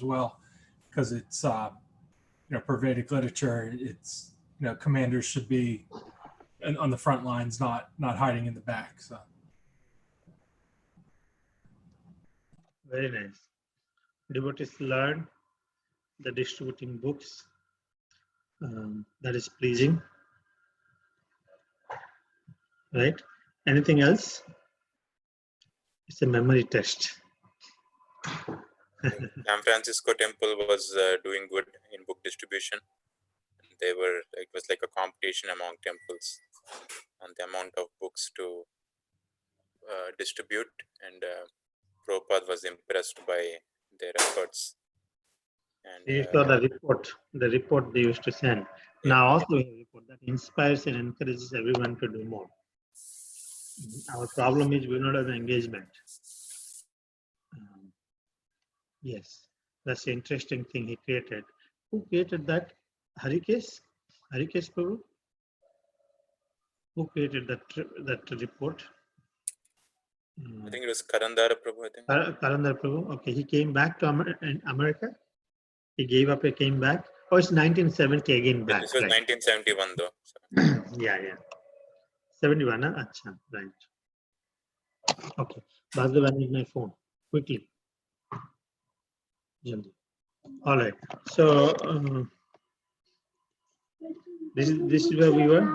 as well, because it's per Vedic literature, it's commanders should be on the front lines, not hiding in the back. So very nice. Devotees learn the distributing books. That is pleasing, right? Anything else? It's a memory test. San Francisco Temple was doing good in book distribution. It was like a competition among temples on the amount of books to distribute, and Prabhupada was impressed by their efforts. And These are the report they used to send. Yeah. Now also we have a report that inspires and encourages everyone to do more. Our problem is we don't have engagement. Yes, that's the interesting thing he created. Who created that? Harikesh Prabhu? Who created that report? I think it was Karandara Prabhu, I think. Karandara Prabhu. Okay, he came back to America. He gave up and came back. Oh, it's 1970 again back. This was right? 1971 though. So. Yeah. 71, huh? Achha, right. Okay. Bhagavad, I need my phone. Quickly. Jaldi. All right. So this is where we were.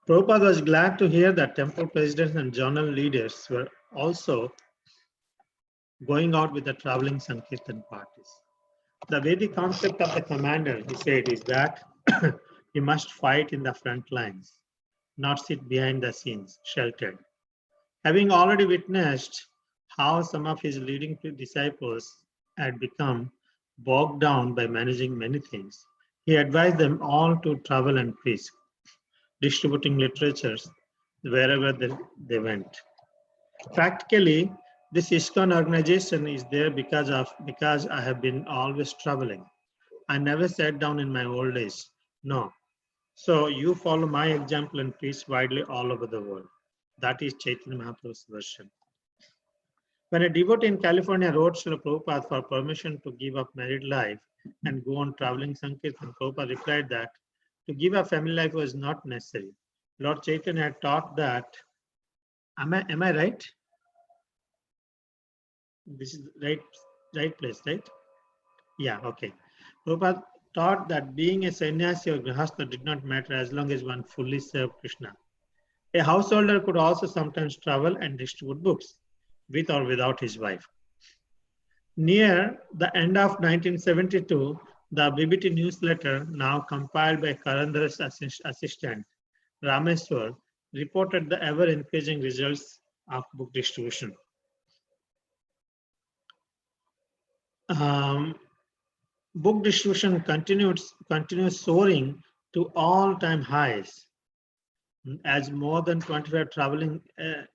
Prabhupada was glad to hear that temple presidents and journal leaders were also going out with the traveling Sankirtan parties. The Vedic concept of the commander, he said, is that he must fight in the front lines, not sit behind the scenes, sheltered. Having already witnessed how some of his leading disciples had become bogged down by managing many things, he advised them all to travel and preach, distributing literatures wherever they went. Practically, this ISKCON organization is there because I have been always traveling. I never sat down in my old age. No. So you follow my example and preach widely all over the world. That is Chaitanya Mahaprabhu's version. When a devotee in California wrote Srila Prabhupada for permission to give up married life and go on traveling Sankirtan, Prabhupada replied that to give up family life was not necessary. Lord Chaitanya had taught that. Am I right? This is right place, right? Yeah, okay. Prabhupada taught that being a sannyasi or grihastha did not matter as long as one fully served Krishna. A householder could also sometimes travel and distribute books, with or without his wife. Near the end of 1972, the BBT newsletter, now compiled by Karandara's assistant, Rameswar, reported the ever-increasing results of book distribution. Book distribution continues soaring to all-time highs, as more than 25 traveling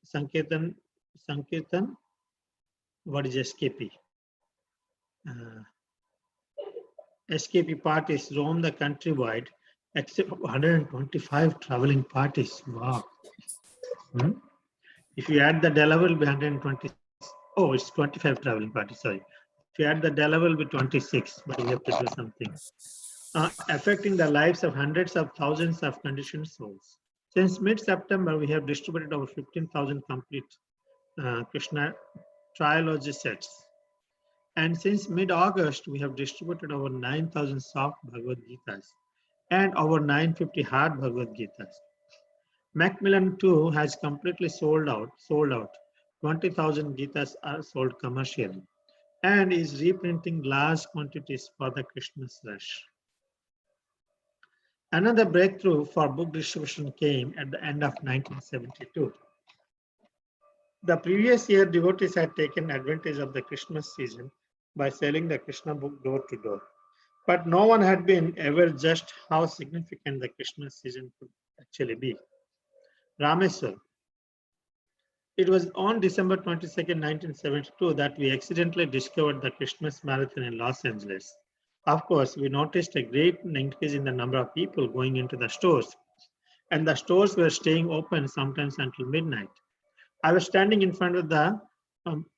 Sankirtan, what is SKP? SKP parties roam the countrywide, except 125 traveling parties. Wow. If you add the Delaware, it will be 120. Oh, it's 25 traveling parties, sorry. If you add the Delaware, it will be 26, but we have to do something. Affecting the lives of hundreds of thousands of conditioned souls. Since mid-September, we have distributed over 15,000 complete Krishna trilogy sets. And since mid-August, we have distributed over 9,000 soft Bhagavad Gitas and over 950 hard Bhagavad Gitas. Macmillan too has completely sold out. 20,000 Gitas are sold commercially and is reprinting large quantities for the Christmas rush. Another breakthrough for book distribution came at the end of 1972. The previous year, devotees had taken advantage of the Christmas season by selling the Krishna book door to door. But no one had been aware just how significant the Christmas season could actually be. Rameswar. It was on December 22nd, 1972 that we accidentally discovered the Christmas marathon in Los Angeles. Of course, we noticed a great increase in the number of people going into the stores, and the stores were staying open sometimes until midnight. I was standing in front of the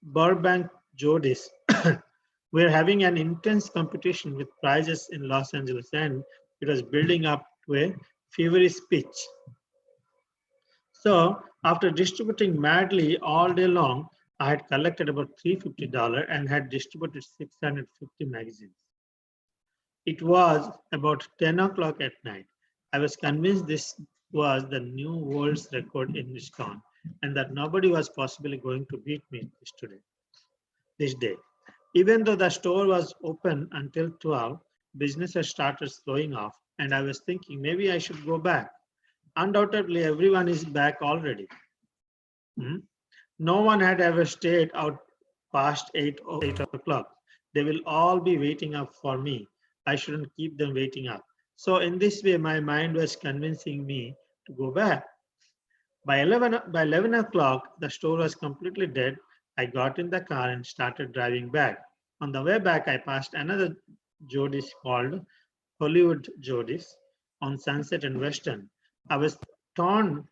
Burbank Jodis were having an intense competition with prizes in Los Angeles, and it was building up to a feverish pitch. So after distributing madly all day long, I had collected about $350 and had distributed 650 magazines. It was about 10 o'clock at night. I was convinced this was the new world's record in ISKCON and that nobody was possibly going to beat me this day. Even though the store was open until 12, business had started slowing off, and I was thinking maybe I should go back. Undoubtedly, everyone is back already. No one had ever stayed out past 8 o'clock. They will all be waiting up for me. I shouldn't keep them waiting up. So in this way, my mind was convincing me to go back. By 11 o'clock, the store was completely dead. I got in the car and started driving back. On the way back, I passed another Jodis called Hollywood Jodis on Sunset and Western. I was torn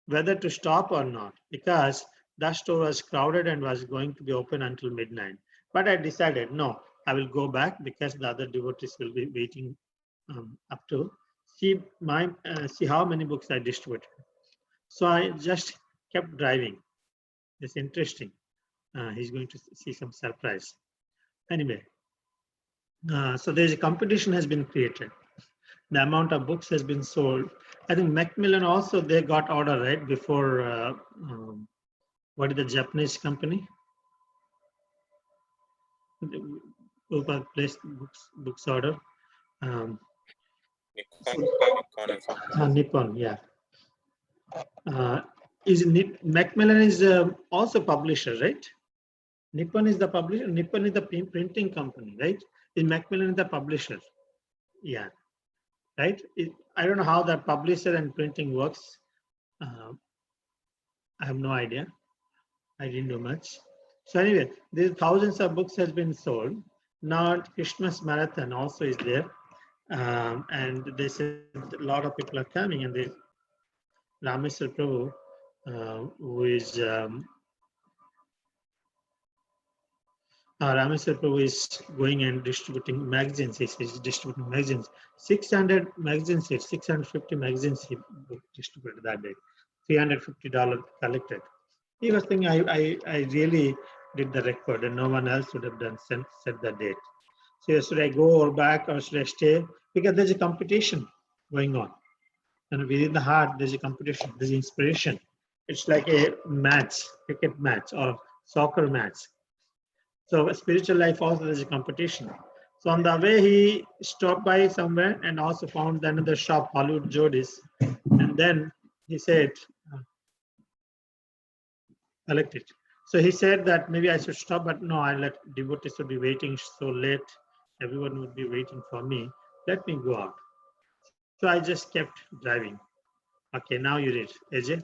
whether to stop or not because the store was crowded and was going to be open until midnight. But I decided, no, I will go back because the other devotees will be waiting up to see how many books I distributed. So I just kept driving. It's interesting. He's going to see some surprise. Anyway, so there's a competition has been created. The amount of books has been sold. I think Macmillan also, they got order right before, what is the Japanese company? Prabhupada placed books order. Nippon, yeah. Macmillan is also publisher, right? Nippon is the publisher. Nippon is the printing company, right? Is Macmillan the publisher? Yeah, right. I don't know how that publisher and printing works. I have no idea. I didn't do much. So anyway, these thousands of books has been sold. Now Christmas Marathon also is there, and they said a lot of people are coming, and they Rameswar Prabhu, who is Rameswar Prabhu is going and distributing magazines. He's distributing magazines. 600 magazines, 650 magazines he distributed that day. $350 collected. He was thinking, I really did the record, and no one else would have done set the date. So should I go or back, or should I stay? Because there's a competition going on. And within the heart, there's a competition, there's inspiration. It's like a match, cricket match or soccer match. So spiritual life also there's a competition. So on the way, he stopped by somewhere and also found another shop, Hollywood Jodis. And then he said, collect it. So he said that maybe I should stop, but no, I let devotees would be waiting so late. Everyone would be waiting for me. Let me go out. So I just kept driving. Okay, now you read, AJ.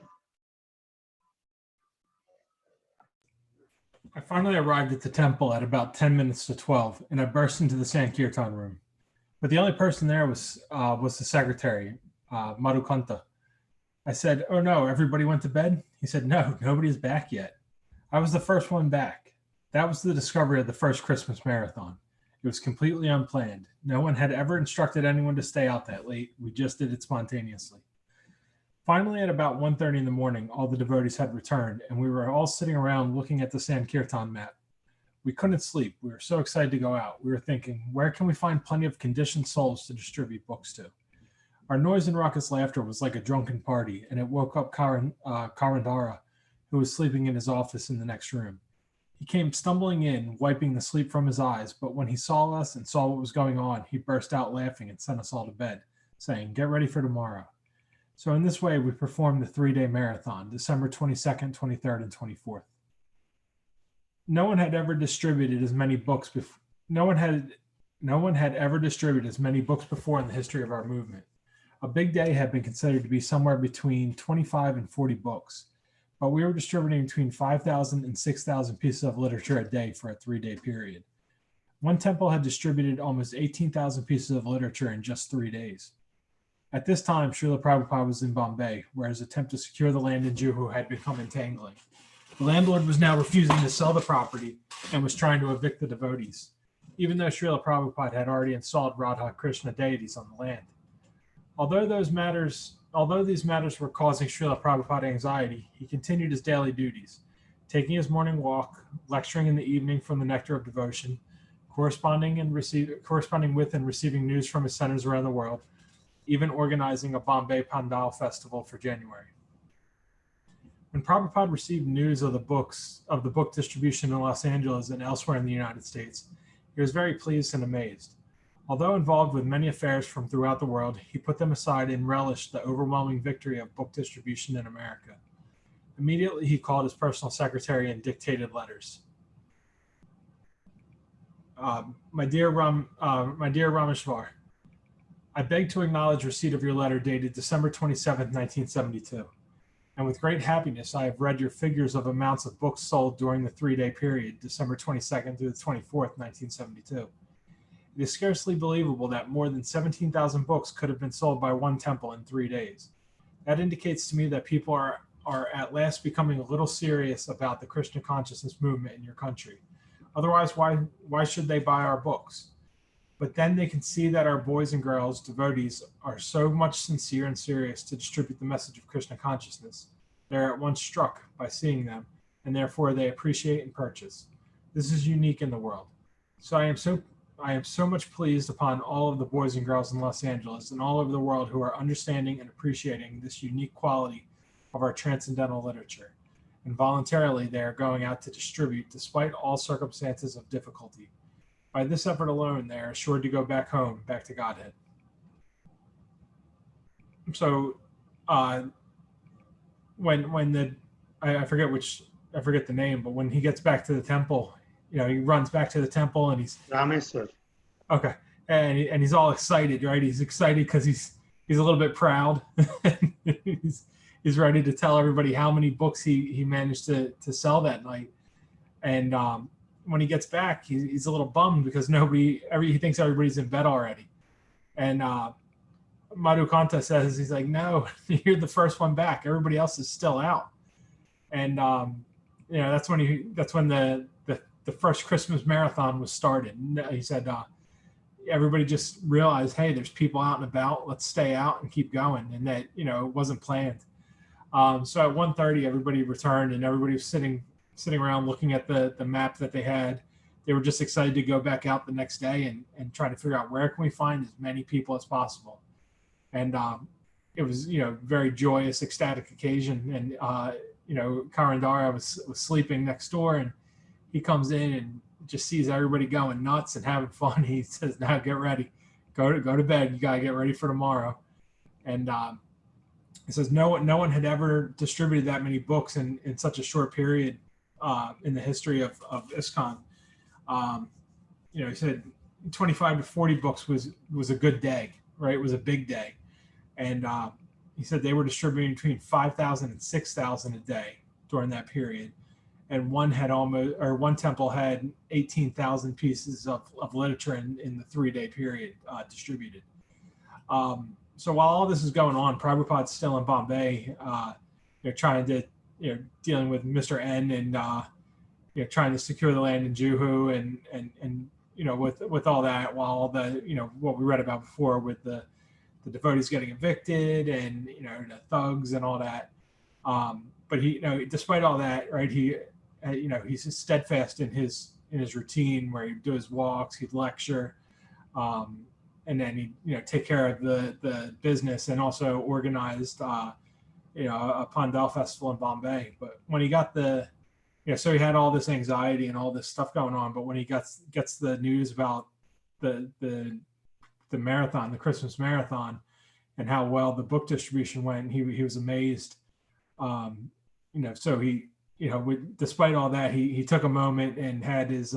I finally arrived at the temple at about 10 minutes to 12, and I burst into the Sankirtan room. But the only person there was the secretary, Madhukanta. I said, "Oh no, everybody went to bed?" He said, "No, nobody's back yet." I was the first one back. That was the discovery of the first Christmas marathon. It was completely unplanned. No one had ever instructed anyone to stay out that late. We just did it spontaneously. Finally, at about 1:30 in the morning, all the devotees had returned, and we were all sitting around looking at the Sankirtan map. We couldn't sleep. We were so excited to go out. We were thinking, where can we find plenty of conditioned souls to distribute books to? Our noise and raucous laughter was like a drunken party, and it woke up Karandara, who was sleeping in his office in the next room. He came stumbling in, wiping the sleep from his eyes, but when he saw us and saw what was going on, he burst out laughing and sent us all to bed, saying, "Get ready for tomorrow." So in this way, we performed the 3-day marathon, December 22nd, 23rd, and 24th. No one had ever distributed as many books before. No one had ever distributed as many books before in the history of our movement. A big day had been considered to be somewhere between 25 and 40 books, but we were distributing between 5,000 and 6,000 pieces of literature a day for a 3-day period. One temple had distributed almost 18,000 pieces of literature in just 3 days. At this time, Srila Prabhupada was in Bombay, where his attempt to secure the land in Juhu had become entangling. The landlord was now refusing to sell the property and was trying to evict the devotees, even though Srila Prabhupada had already installed Radha Krishna deities on the land. Although these matters were causing Srila Prabhupada anxiety, he continued his daily duties, taking his morning walk, lecturing in the evening from the Nectar of Devotion, corresponding with and receiving news from his centers around the world, even organizing a Bombay Pandal festival for January. When Prabhupada received news of the book distribution in Los Angeles and elsewhere in the United States, he was very pleased and amazed. Although involved with many affairs from throughout the world, he put them aside and relished the overwhelming victory of book distribution in America. Immediately, he called his personal secretary and dictated letters. My dear Rameshwar, I beg to acknowledge receipt of your letter dated December 27, 1972. And with great happiness, I have read your figures of amounts of books sold during the 3-day period, December 22nd through the 24th, 1972. It is scarcely believable that more than 17,000 books could have been sold by one temple in 3 days. That indicates to me that people are at last becoming a little serious about the Krishna consciousness movement in your country. Otherwise, why should they buy our books? But then they can see that our boys and girls, devotees, are so much sincere and serious to distribute the message of Krishna consciousness. They are at once struck by seeing them, and therefore they appreciate and purchase. This is unique in the world. So I am so much pleased upon all of the boys and girls in Los Angeles and all over the world who are understanding and appreciating this unique quality of our transcendental literature. And voluntarily they are going out to distribute despite all circumstances of difficulty. By this effort alone, they are assured to go back home, back to Godhead. So when I forget the name, but when he gets back to the temple, he runs back to the temple and he's Rameswar. Okay. And he's all excited, right? He's excited because he's a little bit proud. he's ready to tell everybody how many books he managed to sell that night. And when he gets back, he's a little bummed because he thinks everybody's in bed already. And Madhukanta says, he's like, no, you're the first one back. Everybody else is still out. And that's when the first Christmas marathon was started. And he said, everybody just realized, hey, there's people out and about. Let's stay out and keep going. And that, it wasn't planned. So at 1:30, everybody returned and everybody was sitting around looking at the map that they had. They were just excited to go back out the next day and try to figure out where can we find as many people as possible. And it was, very joyous, ecstatic occasion. And, Karandara was sleeping next door and he comes in and just sees everybody going nuts and having fun. He says, now get ready, go to bed. You got to get ready for tomorrow. And he says, no one had ever distributed that many books in such a short period in the history of ISKCON. He said 25 to 40 books was a good day, right? It was a big day. And he said they were distributing between 5,000 and 6,000 a day during that period. And one temple had 18,000 pieces of literature in the 3-day period distributed. So while all this is going on, Prabhupada's still in Bombay, trying to, dealing with Mr. N and, trying to secure the land in Juhu and with all that, while all the, what we read about before with the devotees getting evicted and, the thugs and all that. But he, despite all that, right, he's just steadfast in his routine where he'd do his walks, he'd lecture, and then he'd take care of the business and also organized a Pandal festival in Bombay. But when he got so he had all this anxiety and all this stuff going on, but when he gets the news about the marathon, the Christmas marathon, and how well the book distribution went, he was amazed. So he, despite all that, he took a moment and had his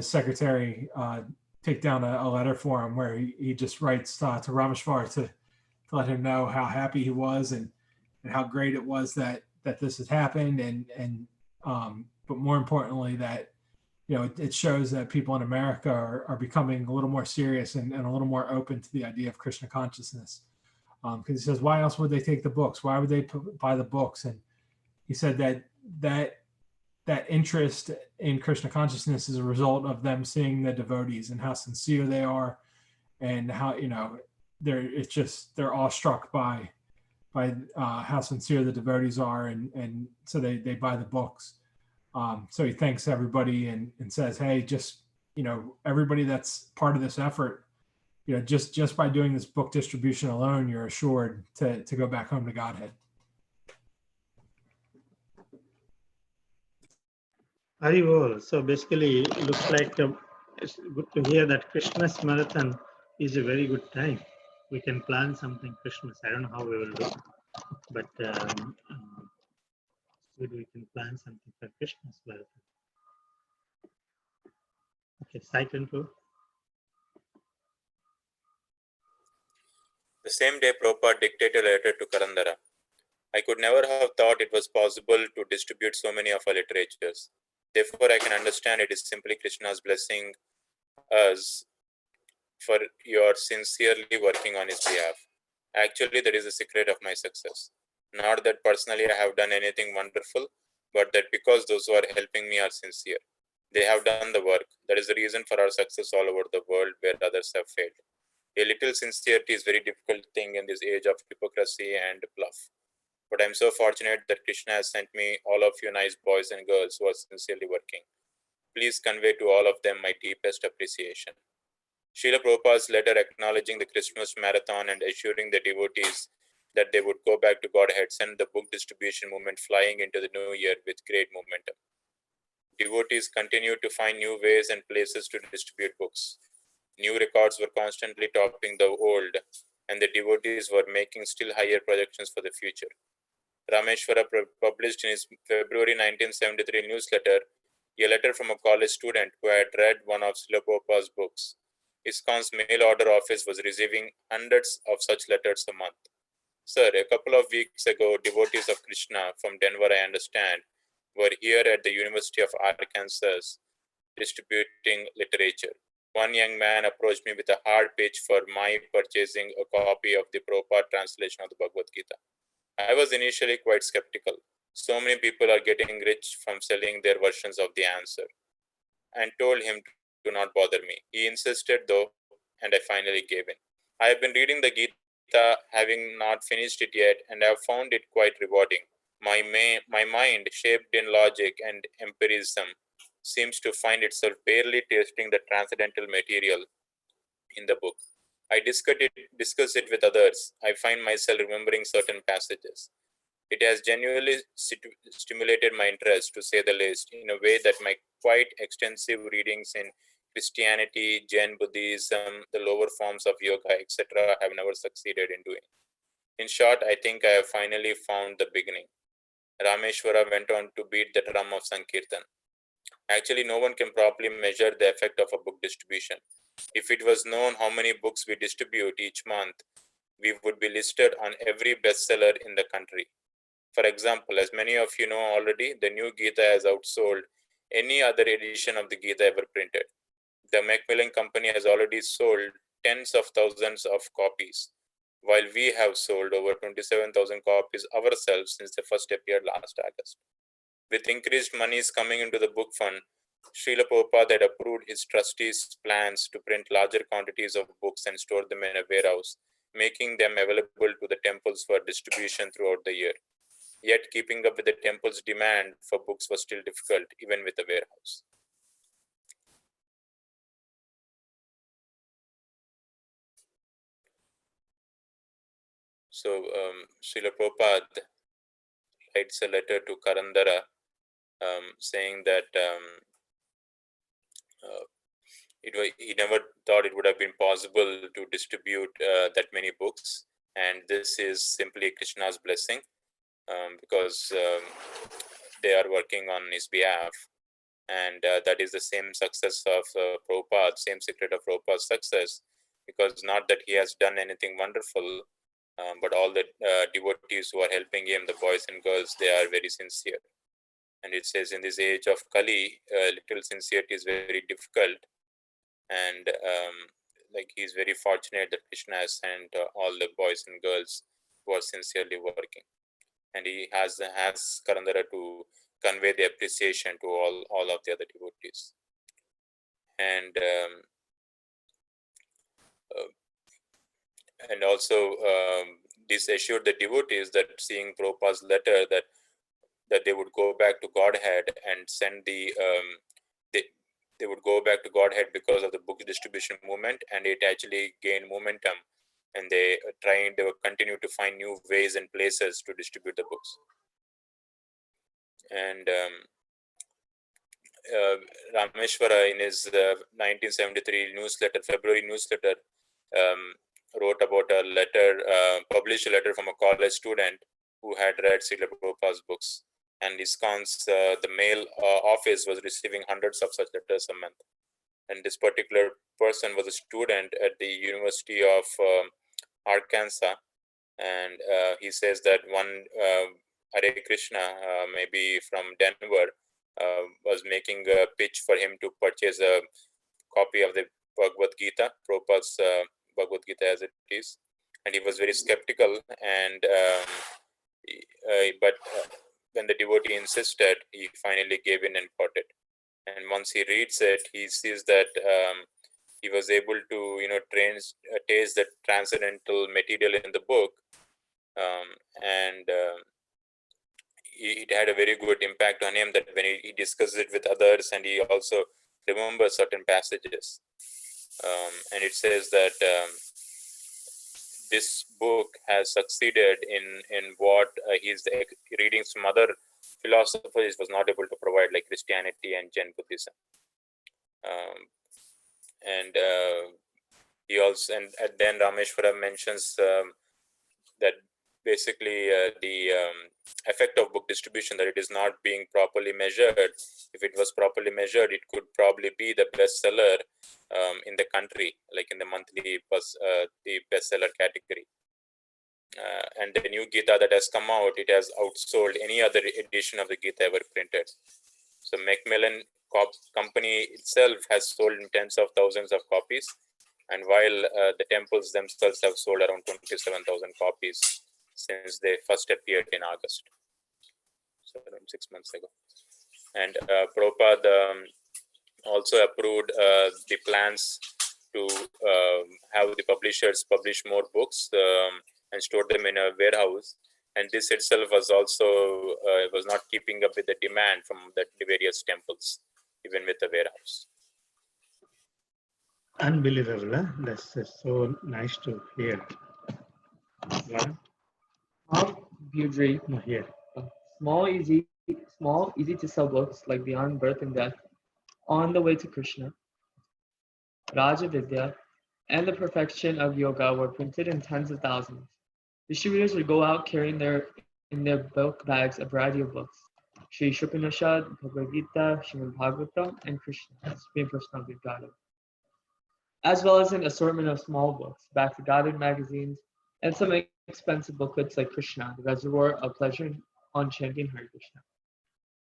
secretary take down a letter for him where he just writes to Rameshwar to let him know how happy he was and how great it was that this has happened and but more importantly that it shows that people in America are becoming a little more serious and a little more open to the idea of Krishna consciousness. Because he says, why else would they take the books? Why would they buy the books? And he said that that interest in Krishna consciousness is a result of them seeing the devotees and how sincere they are, and how they're awestruck by how sincere the devotees are, and so they buy the books. So he thanks everybody and says, hey, just everybody that's part of this effort, just by doing this book distribution alone, you're assured to go back home to Godhead. Haribol. So basically, it looks like it's good to hear that Christmas marathon is a very good time. We can plan something Christmas. I don't know how we will do, but we can plan something for Christmas marathon. Okay, second too. The same day, Prabhupada dictated a letter to Karandara. I could never have thought it was possible to distribute so many of our literatures. Therefore, I can understand it is simply Krishna's blessing us for your sincerely working on his behalf. Actually, that is the secret of my success. Not that personally I have done anything wonderful, but that because those who are helping me are sincere. They have done the work. That is the reason for our success all over the world where others have failed. A little sincerity is a very difficult thing in this age of hypocrisy and bluff. But I'm so fortunate that Krishna has sent me all of you nice boys and girls who are sincerely working. Please convey to all of them my deepest appreciation. Srila Prabhupada's letter acknowledging the Christmas marathon and assuring the devotees that they would go back to Godhead sent the book distribution movement flying into the new year with great momentum. Devotees continued to find new ways and places to distribute books. New records were constantly topping the old, and the devotees were making still higher projections for the future. Rameshwara published in his February 1973 newsletter a letter from a college student who had read one of Srila Prabhupada's books. ISKCON's mail order office was receiving hundreds of such letters a month. Sir, a couple of weeks ago, devotees of Krishna from Denver, I understand, were here at the University of Arkansas distributing literature. One young man approached me with a hard pitch for my purchasing a copy of the Prabhupada translation of the Bhagavad Gita. I was initially quite skeptical. So many people are getting rich from selling their versions of the answer, and told him to not bother me. He insisted though, and I finally gave in. I have been reading the Gita, having not finished it yet, and I have found it quite rewarding. My mind, shaped in logic and empiricism, seems to find itself barely tasting the transcendental material in the book. I discuss it with others. I find myself remembering certain passages. It has genuinely stimulated my interest, to say the least, in a way that my quite extensive readings in Christianity, Jain Buddhism, the lower forms of yoga, etc., have never succeeded in doing. In short, I think I have finally found the beginning. Rameshwara went on to beat the drum of Sankirtan. Actually, no one can properly measure the effect of a book distribution. If it was known how many books we distribute each month, we would be listed on every bestseller in the country. For example, as many of you know already, the new Gita has outsold any other edition of the Gita ever printed. The Macmillan Company has already sold tens of thousands of copies, while we have sold over 27,000 copies ourselves since they first appeared last August. With increased monies coming into the book fund, Srila Prabhupada had approved his trustees' plans to print larger quantities of books and store them in a warehouse, making them available to the temples for distribution throughout the year. Yet keeping up with the temple's demand for books was still difficult, even with a warehouse. So Srila Prabhupada writes a letter to Karandara saying that he never thought it would have been possible to distribute that many books, and this is simply Krishna's blessing because they are working on his behalf, and that is the same success of Prabhupada, same secret of Prabhupada's success, because not that he has done anything wonderful, but all the devotees who are helping him, the boys and girls, they are very sincere. And it says in this age of Kali, little sincerity is very difficult, and like he's very fortunate that Krishna has sent all the boys and girls who are sincerely working, and he has Karandara to convey the appreciation to all of the other devotees. And also this assured the devotees that seeing Prabhupada's letter that they would go back to Godhead and send they would go back to Godhead because of the book distribution movement, and it actually gained momentum, and they will continue to find new ways and places to distribute the books. And Rameshwara, in his 1973 newsletter, February newsletter, wrote about a letter, published a letter from a college student who had read Srila Prabhupada's books. And ISKCON's, the mail office was receiving hundreds of such letters a month. And this particular person was a student at the University of Arkansas. And he says that one Hare Krishna, maybe from Denver, was making a pitch for him to purchase a copy of the Bhagavad Gita, Prabhupada's Bhagavad Gita as it is. And he was very skeptical. And but when the devotee insisted, he finally gave in and bought it. And once he reads it, he sees that he was able to, taste the transcendental material in the book, and it had a very good impact on him. That when he discusses it with others, and he also remembers certain passages, and it says that this book has succeeded in what he's reading some other philosophers was not able to provide, like Christianity and Jain Buddhism. And he also, and then Rameshwara mentions that basically the effect of book distribution, that it is not being properly measured. If it was properly measured, it could probably be the bestseller in the country, like in the monthly the bestseller category. And the new Gita that has come out, it has outsold any other edition of the Gita ever printed. So Macmillan company itself has sold in tens of thousands of copies, and while the temples themselves have sold around 27,000 copies since they first appeared in August, so around 6 months ago. And Prabhupada also approved the plans to have the publishers publish more books and store them in a warehouse. And this itself was also was not keeping up with the demand from the various temples, even with the warehouse. Unbelievable, huh? That's so nice to hear. Yeah. Budry, No, here. small, easy to sell books like Beyond Birth and Death, On the Way to Krishna, Raja Vidya, and The Perfection of Yoga were printed in tens of thousands. Distributors would go out carrying in their bulk bags a variety of books: Sri Shupanishad, Bhagavad Gita, Srimad Bhagavatam, and Krishna, Supreme Personality of Godhead, as well as an assortment of small books, Bhakti Godhead magazines, and some expensive booklets like Krishna, the Reservoir of Pleasure on Chanting Hare Krishna.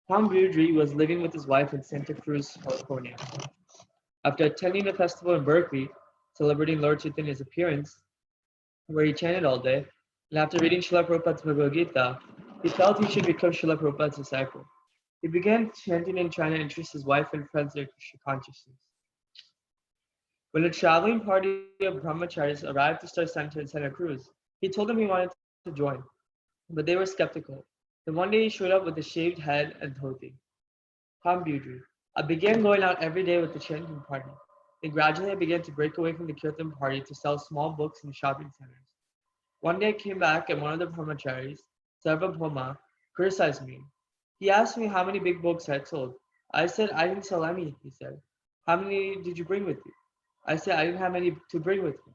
Tom Budry was living with his wife in Santa Cruz, California. After attending a festival in Berkeley, celebrating Lord Chaitanya's appearance, where he chanted all day, and after reading Srila Prabhupada's Bhagavad Gita, he felt he should become Srila Prabhupada's disciple. He began chanting and trying to interest his wife and friends in Krishna consciousness. When a traveling party of brahmacharis arrived to start center in Santa Cruz, he told them he wanted to join, but they were skeptical. Then one day he showed up with a shaved head and dhoti. Tom Budry: I began going out every day with the chanting party. Then gradually I began to break away from the kirtan party to sell small books in shopping centers. One day I came back and one of the brahmacharis, Sarvabhauma, criticized me. He asked me how many big books I had sold. I said I didn't sell any, he said. How many did you bring with you? I said I didn't have any to bring with me.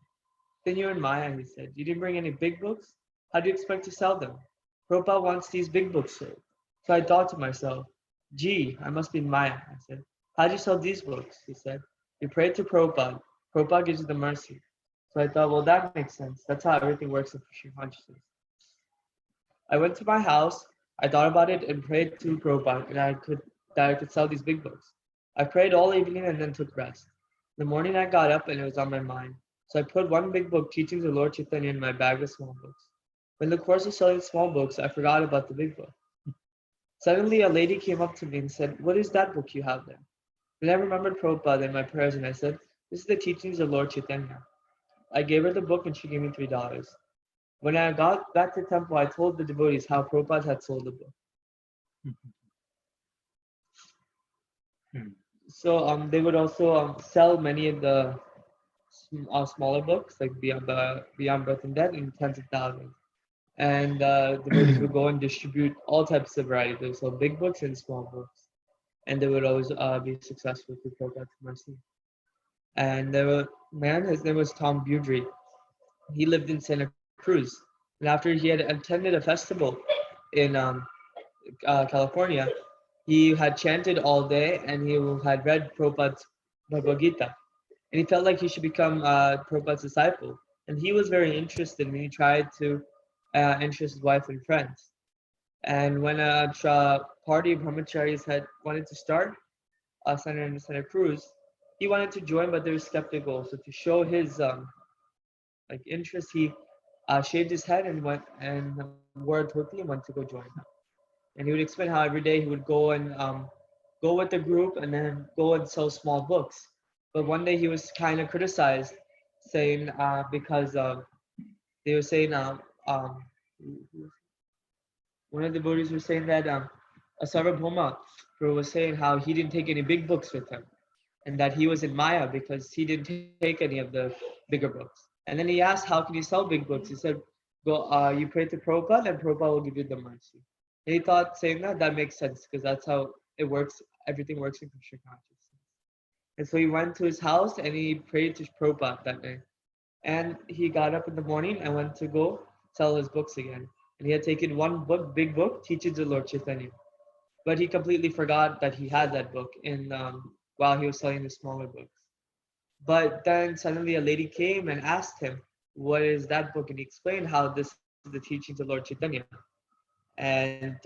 Then you're in Maya, he said. You didn't bring any big books? How do you expect to sell them? Prabhupada wants these big books sold. So I thought to myself, gee, I must be in Maya, I said. How do you sell these books? He said. You pray to Prabhupada. Prabhupada gives you the mercy. So I thought, well, that makes sense. That's how everything works in Krishna consciousness. I went to my house, I thought about it and prayed to Prabhupada that I could sell these big books. I prayed all evening and then took rest. In the morning I got up and it was on my mind. So I put one big book, Teachings of Lord Chaitanya, in my bag of small books. In the course of selling small books, I forgot about the big book. Suddenly, a lady came up to me and said, "What is that book you have there?" And I remembered Prabhupada in my prayers, and I said, "This is the teachings of Lord Chaitanya." I gave her the book, and she gave me $3. When I got back to the temple, I told the devotees how Prabhupada had sold the book. So they would also sell many of the smaller books, like Beyond Birth and Death, in tens of thousands. And devotees would go and distribute all types of variety. They would sell big books and small books, and they would always be successful through Prabhupada's mercy. And there was man, his name was Tom Budry. He lived in Santa Cruz, and after he had attended a festival in California, he had chanted all day, and he had read Prabhupada's Bhagavad Gita, and he felt like he should become Prabhupada's disciple. And he was very interested, and he tried to interest his wife and friends. And when a party of brahmacharis had wanted to start a center in Santa Cruz, he wanted to join, but they were skeptical. So to show his like interest, he shaved his head and went and wore a dhoti and went to go join them. And he would explain how every day he would go and go with the group and then go and sell small books. But one day he was kind of criticized, saying because they were saying one of the devotees was saying that a Sarvabhauma was saying how he didn't take any big books with him, and that he was in Maya because he didn't take any of the bigger books. And then he asked, "How can you sell big books?" He said, "Go, you pray to Prabhupada, and Prabhupada will give you the mercy." And he thought, saying that makes sense because that's how it works. Everything works in Krishna consciousness. And so he went to his house and he prayed to Prabhupada that day. And he got up in the morning and went to go sell his books again. And he had taken one book, big book, Teachings of Lord Chaitanya. But he completely forgot that he had that book in while he was selling the smaller books. But then suddenly a lady came and asked him, "What is that book?" And he explained how this is the teachings of Lord Chaitanya. And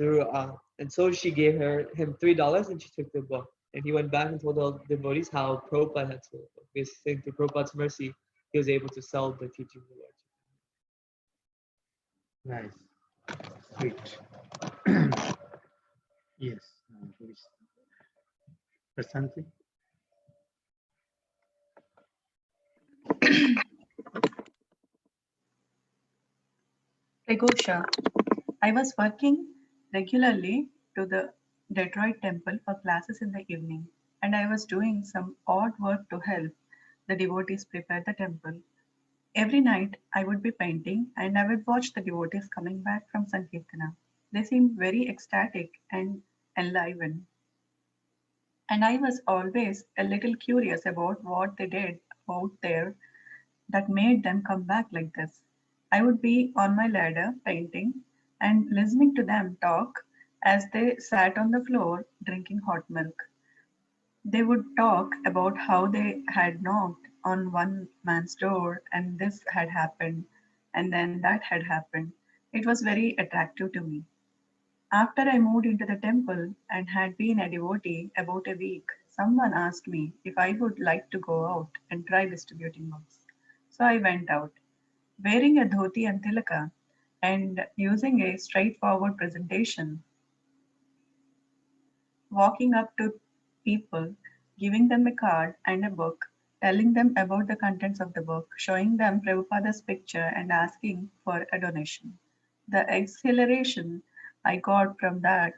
so she gave him $3 and she took the book. And he went back and told all the devotees how Prabhupada had sold the book. Basically, through Prabhupada's mercy, he was able to sell the teachings of the Lord. Nice. Sweet. Yes. Please. Prasanthi? Pregosha. I was working regularly to the Detroit temple for classes in the evening, and I was doing some odd work to help the devotees prepare the temple. Every night I would be painting and I would watch the devotees coming back from Sankirtana. They seemed very ecstatic and enlivened. And I was always a little curious about what they did out there that made them come back like this. I would be on my ladder painting and listening to them talk as they sat on the floor drinking hot milk. They would talk about how they had knocked on one man's door and this had happened and then that had happened. It was very attractive to me. After I moved into the temple and had been a devotee about a week, someone asked me if I would like to go out and try distributing books. So I went out, wearing a dhoti and tilaka and using a straightforward presentation, walking up to people, giving them a card and a book, telling them about the contents of the book, showing them Prabhupada's picture and asking for a donation. The exhilaration I got from that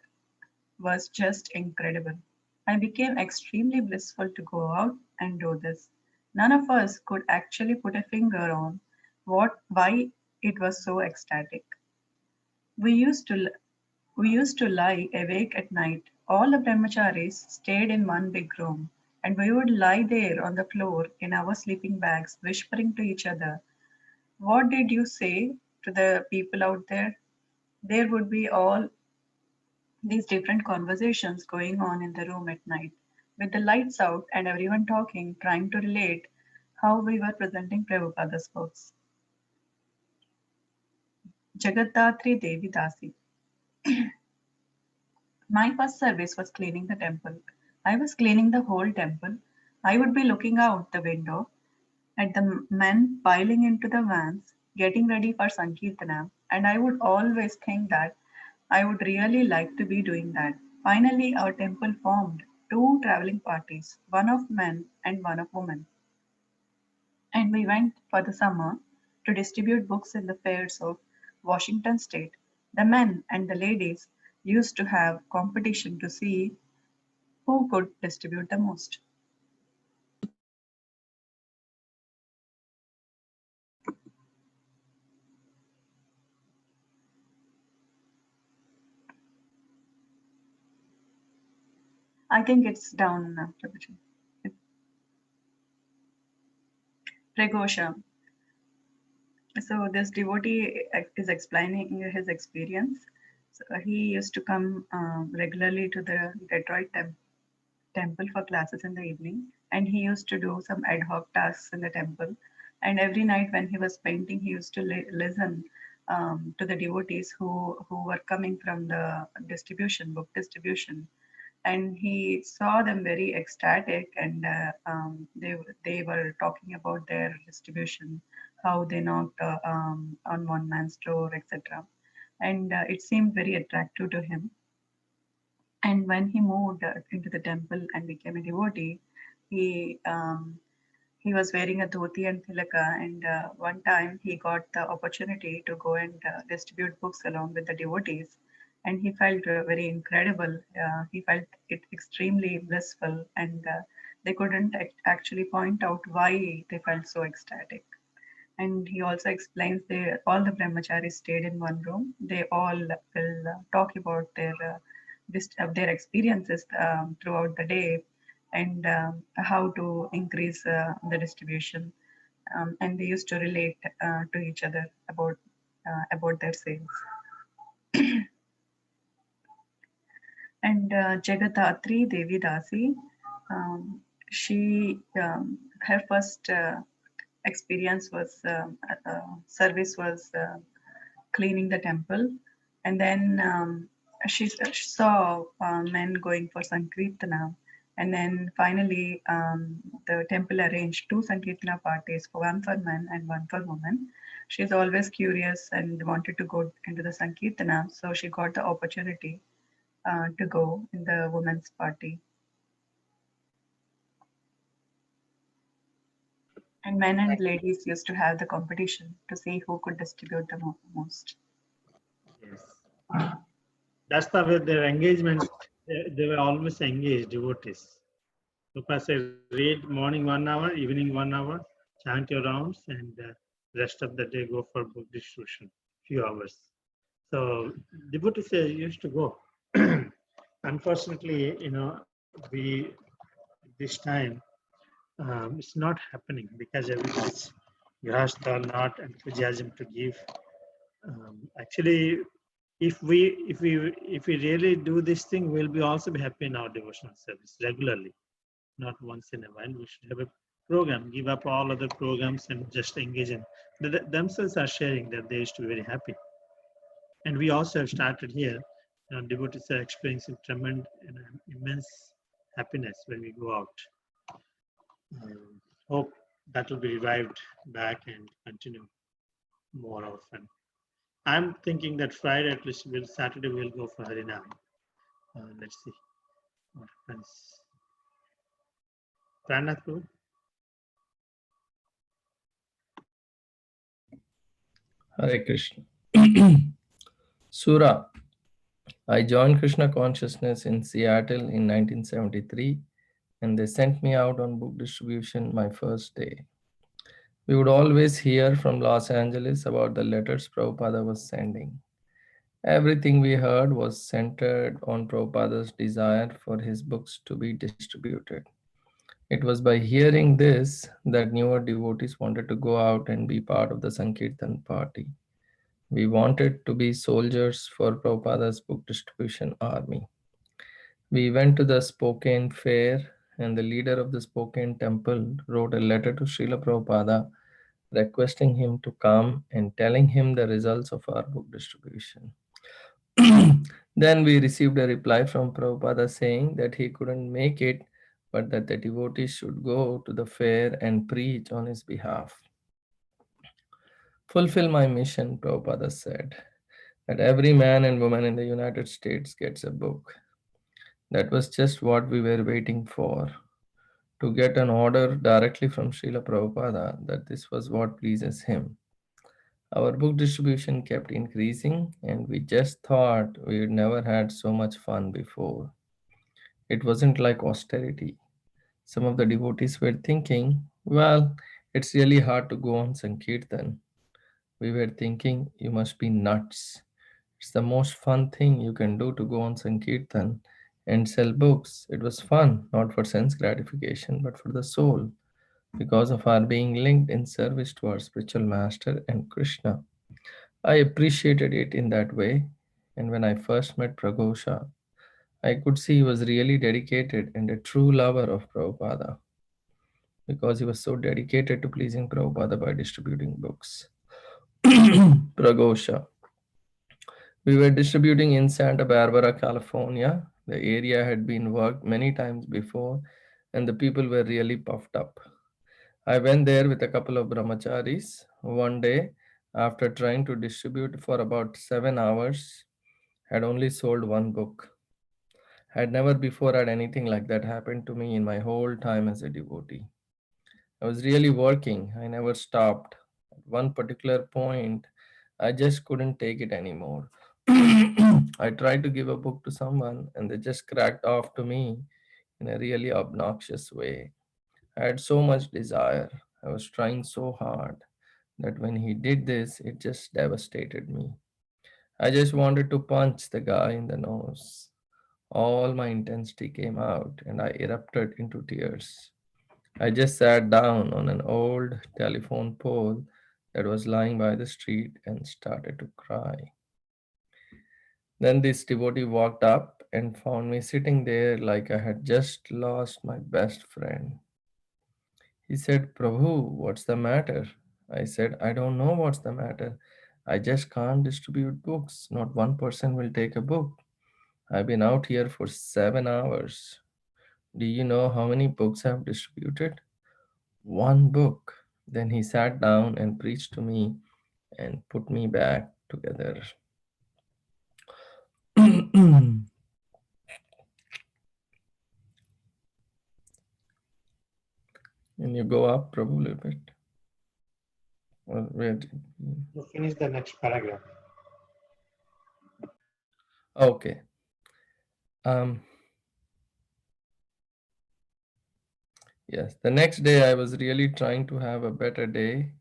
was just incredible. I became extremely blissful to go out and do this. None of us could actually put a finger on why it was so ecstatic. We used to we used to lie awake at night. All the brahmacharis stayed in one big room, and we would lie there on the floor in our sleeping bags, whispering to each other. What did you say to the people out there? There would be all these different conversations going on in the room at night, with the lights out and everyone talking, trying to relate how we were presenting Prabhupada's books. Jagaddatri Devi Dasi. My first service was cleaning the temple. I was cleaning the whole temple. I would be looking out the window at the men piling into the vans, getting ready for Sankirtana, and I would always think that I would really like to be doing that. Finally, our temple formed two traveling parties, one of men and one of women. And we went for the summer to distribute books in the fairs of Washington state. The men and the ladies used to have competition to see who could distribute the most. I think it's down now, Prabhuji. Pregosha. So this devotee is explaining his experience. So he used to come regularly to the Detroit temple for classes in the evening, and he used to do some ad hoc tasks in the temple. And every night when he was painting, he used to listen to the devotees who were coming from the book distribution, and he saw them very ecstatic, and they were talking about their distribution, how they knocked on one man's door, etc. And it seemed very attractive to him. And when he moved into the temple and became a devotee, he he was wearing a dhoti and tilaka, and one time he got the opportunity to go and distribute books along with the devotees, and he felt very incredible. He felt it extremely blissful, and they couldn't actually point out why they felt so ecstatic. And he also explains they all the brahmacharis stayed in one room. They all will talk about their experiences throughout the day, and how to increase the distribution. And they used to relate to each other about their sales. And Jagathatri Devi Dasi, her first experience was service was cleaning the temple, and then she saw men going for Sankirtana, and then finally the temple arranged two Sankirtana parties, one for men and one for women. She's always curious and wanted to go into the Sankirtana, so she got the opportunity to go in the women's party. And men and ladies used to have the competition to see who could distribute the most. Yes. That's the way their engagements, they were always engaged devotees. Prabhupada said, read morning 1 hour, evening 1 hour, chant your rounds, and rest of the day go for book distribution, few hours. So devotees used to go. Unfortunately, this time, it's not happening because everybody's grahastha, not enthusiasm to give. Actually, if we really do this thing, we'll be also be happy in our devotional service regularly, not once in a while. We should have a program, give up all other programs and just engage in. Themselves are sharing that they used to be very happy. And we also have started here. Devotees are experiencing tremendous and immense happiness when we go out. Hope that will be revived back and continue more often. I'm thinking that Friday, at least Saturday, we'll go for Harinam. Let's see what happens. Pranath, Prabhu? Hare Krishna. Sura. I joined Krishna consciousness in Seattle in 1973, and they sent me out on book distribution my first day. We would always hear from Los Angeles about the letters Prabhupada was sending. Everything we heard was centered on Prabhupada's desire for his books to be distributed. It was by hearing this that newer devotees wanted to go out and be part of the Sankirtan party. We wanted to be soldiers for Prabhupada's book distribution army. We went to the Spokane Fair, and the leader of the Spokane temple wrote a letter to Srila Prabhupada requesting him to come and telling him the results of our book distribution. Then we received a reply from Prabhupada saying that he couldn't make it, but that the devotees should go to the fair and preach on his behalf. Fulfill my mission, Prabhupada said. that every man and woman in the United States gets a book. That was just what we were waiting for, to get an order directly from Srila Prabhupada that this was what pleases him. Our book distribution kept increasing, and we just thought we'd never had so much fun before. It wasn't like austerity. Some of the devotees were thinking, well, it's really hard to go on Sankirtan. We were thinking, you must be nuts. It's the most fun thing you can do to go on Sankirtan and sell books. It was fun, not for sense gratification, but for the soul, because of our being linked in service to our spiritual master and Krishna. I appreciated it in that way. And when I first met Pragosha, I could see he was really dedicated and a true lover of Prabhupada because he was so dedicated to pleasing Prabhupada by distributing books. Pragosha. We were distributing in Santa Barbara, California. The area had been worked many times before, and the people were really puffed up. I went there with a couple of brahmacharis one day after trying to distribute for about 7 hours, had only sold one book. Had never before had anything like that happen to me in my whole time as a devotee. I was really working. I never stopped. At one particular point, I just couldn't take it anymore. I tried to give a book to someone and they just cracked off to me in a really obnoxious way. I had so much desire. I was trying so hard that when he did this, it just devastated me. I just wanted to punch the guy in the nose. All my intensity came out and I erupted into tears. I just sat down on an old telephone pole that was lying by the street and started to cry. Then this devotee walked up and found me sitting there like I had just lost my best friend. He said, Prabhu, what's the matter? I said, I don't know what's the matter. I just can't distribute books. Not one person will take a book. I've been out here for 7 hours. Do you know how many books I've distributed? One book. Then he sat down and preached to me and put me back together. Can you go up, Prabhu, a little bit? Or where did You finish the next paragraph. Okay. Um, yes, the next day I was really trying to have a better day,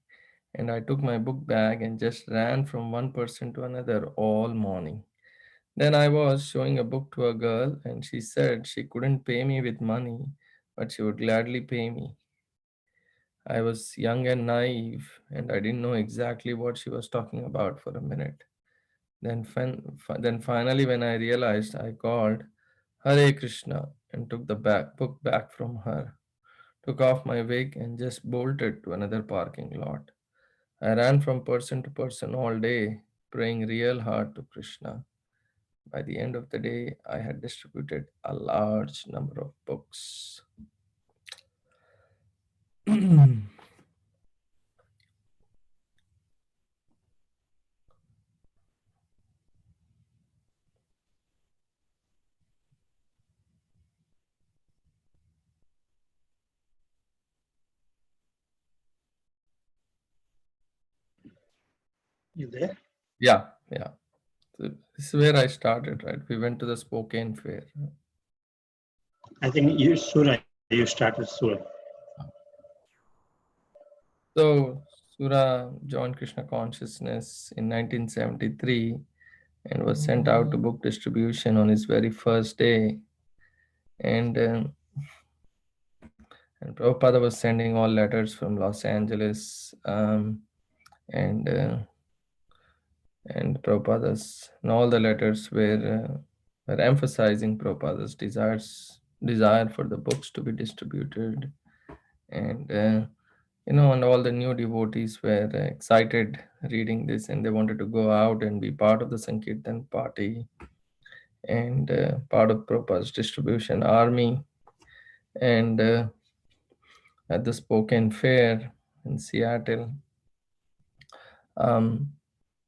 and I took my book bag and just ran from one person to another all morning. Then I was showing a book to a girl, and she said she couldn't pay me with money, but she would gladly pay me. I was young and naive, and I didn't know exactly what she was talking about for a minute. Then finally, when I realized, I called Hare Krishna and took the book back from her, took off my wig, and just bolted to another parking lot. I ran from person to person all day, praying real hard to Krishna. By the end of the day, I had distributed a large number of books. You there? Yeah, yeah. So this is where I started, right? We went to the Spokane Fair. I think you Surah. You started Surah. So Sura joined Krishna consciousness in 1973 and was sent out to book distribution on his very first day. And and Prabhupada was sending all letters from Los Angeles, and Prabhupada's and all the letters were emphasizing Prabhupada's desire for the books to be distributed, and and all the new devotees were excited reading this, and they wanted to go out and be part of the Sankirtan party and part of Prabhupada's distribution army. And at the Spokane Fair in Seattle, um,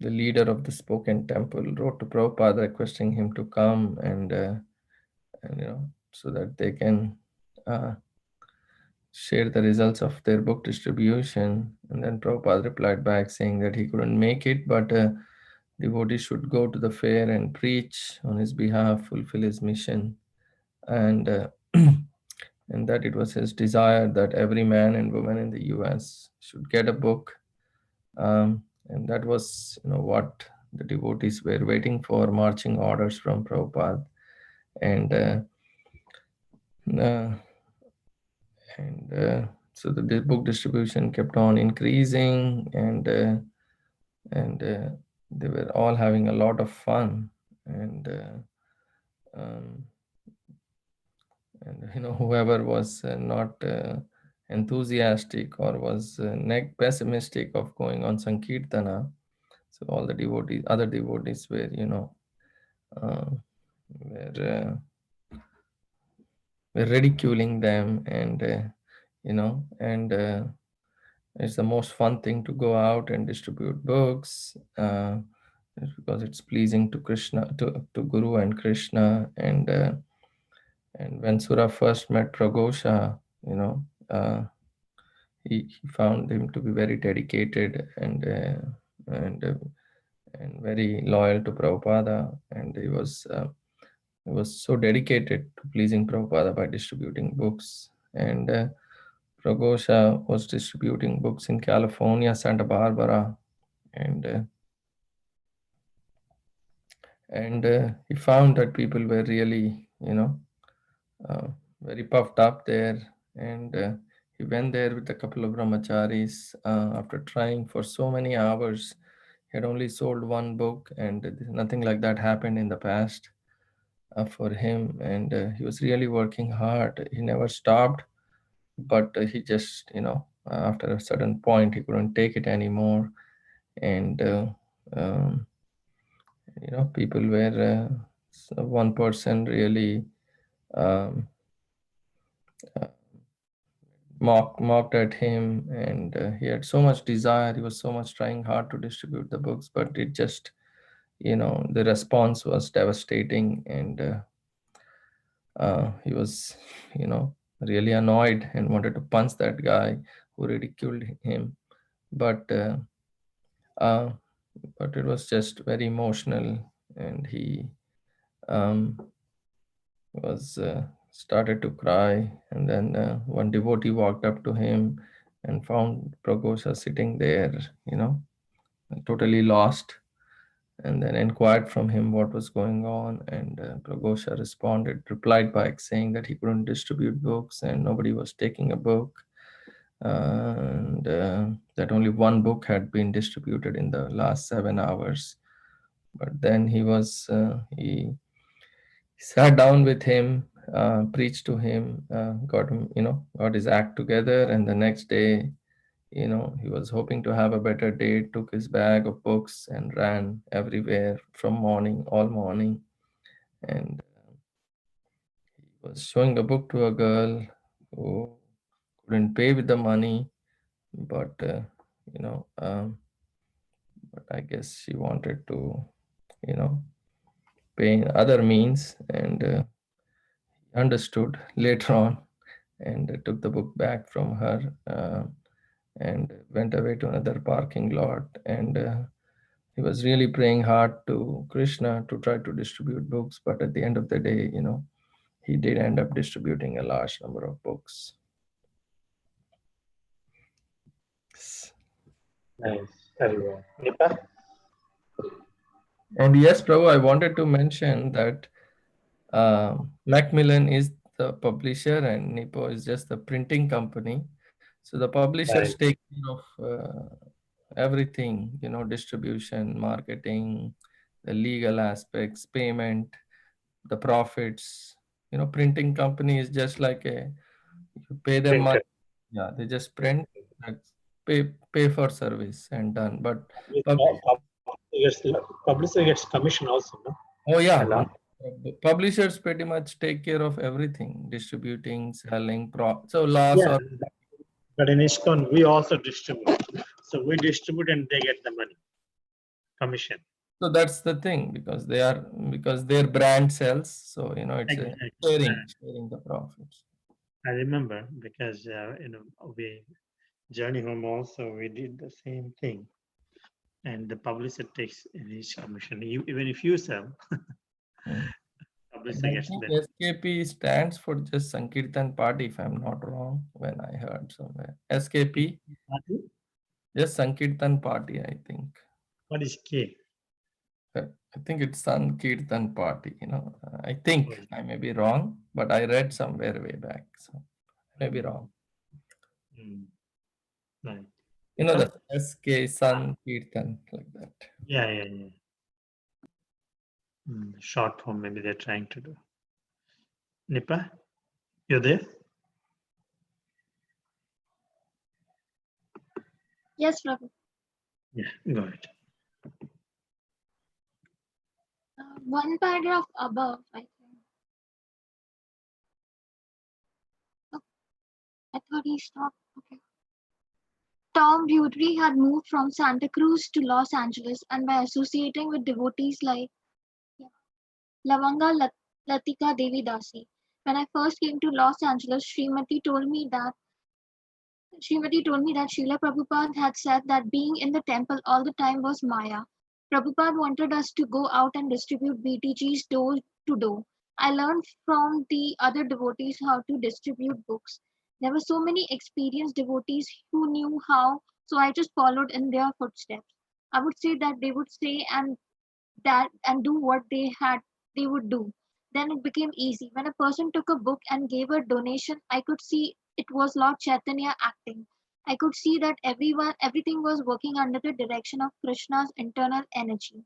the leader of the Spokane temple, wrote to Prabhupada requesting him to come and so that they can share the results of their book distribution. And then Prabhupada replied back saying that he couldn't make it, but devotees should go to the fair and preach on his behalf, fulfill his mission, and and that it was his desire that every man and woman in the U.S. should get a book. And that was, what the devotees were waiting for, marching orders from Prabhupada. And so the book distribution kept on increasing, and they were all having a lot of fun. And whoever was not enthusiastic or was pessimistic of going on Sankirtana, so all the devotees, other devotees were, were ridiculing them, and it's the most fun thing to go out and distribute books, because it's pleasing to Krishna, to Guru and Krishna. And when Sura first met Pragosha, he found him to be very dedicated and very loyal to Prabhupada, and he was so dedicated to pleasing Prabhupada by distributing books. And Pragosha was distributing books in California, Santa Barbara, and he found that people were really, very puffed up there. And he went there with a couple of brahmacharis. After trying for so many hours, he had only sold one book, and nothing like that happened in the past for him. And he was really working hard. He never stopped, but he just, after a certain point, he couldn't take it anymore. And people were one person really mocked at him, and he had so much desire. He was so much trying hard to distribute the books, but it just, the response was devastating. And he was, really annoyed and wanted to punch that guy who ridiculed him. But it was just very emotional, and he was started to cry. And then one devotee walked up to him and found Pragosha sitting there, totally lost, and then inquired from him what was going on. And Pragosha replied by saying that he couldn't distribute books and nobody was taking a book, and that only one book had been distributed in the last 7 hours. But then he sat down with him, preached to him, got him, got his act together. And the next day, he was hoping to have a better day, took his bag of books and ran everywhere from all morning. And he was showing a book to a girl who couldn't pay with the money, but but I guess she wanted to, pay in other means. And he understood later on, and took the book back from her, and went away to another parking lot. And he was really praying hard to Krishna to try to distribute books, but at the end of the day, he did end up distributing a large number of books. Nice. Very well. Nipa? And yes, Prabhu, I wanted to mention that Macmillan is the publisher and Nipo is just the printing company. So the publishers Right. take care of everything, distribution, marketing, the legal aspects, payment, the profits. Printing company is just like you pay them money. Printed. Yeah, they just print, pay for service and done. But Publisher gets commission also, no? oh yeah, Hello? publishers pretty much take care of everything, distributing, selling, so loss Yeah, or but in ISKCON, we also distribute. So we distribute and they get the money. commission. So that's the thing, because their brand sells. So it's a Exactly. sharing the profits. I remember because we Journey Home also we did the same thing, and the publisher takes his commission. Even if you sell, Mm. publisher And I gets think the SKP stands for just Sankirtan Party, if I'm not wrong, when I heard somewhere. SKP, just Sankirtan Party, I think. What is K? I think it's Sankirtan Party, I think I may be wrong, but I read somewhere way back, so I may be wrong. Right. The SK Sankirtan, like that. Yeah. Short form, maybe they're trying to do. Nipa, you're there? Yes, Prabhu. Yeah, go ahead. One paragraph above, I think. Oh, I thought he stopped. Okay. Tom Beaudry had moved from Santa Cruz to Los Angeles, and by associating with devotees like Lavanga Latika Devi Dasi. When I first came to Los Angeles, Srimati told me that Srila Prabhupada had said that being in the temple all the time was Maya. Prabhupada wanted us to go out and distribute BTGs door to door. I learned from the other devotees how to distribute books. There were so many experienced devotees who knew how, so I just followed in their footsteps. I would say that they would say and do what they would do. Then it became easy. When a person took a book and gave a donation, I could see it was Lord Chaitanya acting. I could see that everything was working under the direction of Krishna's internal energy.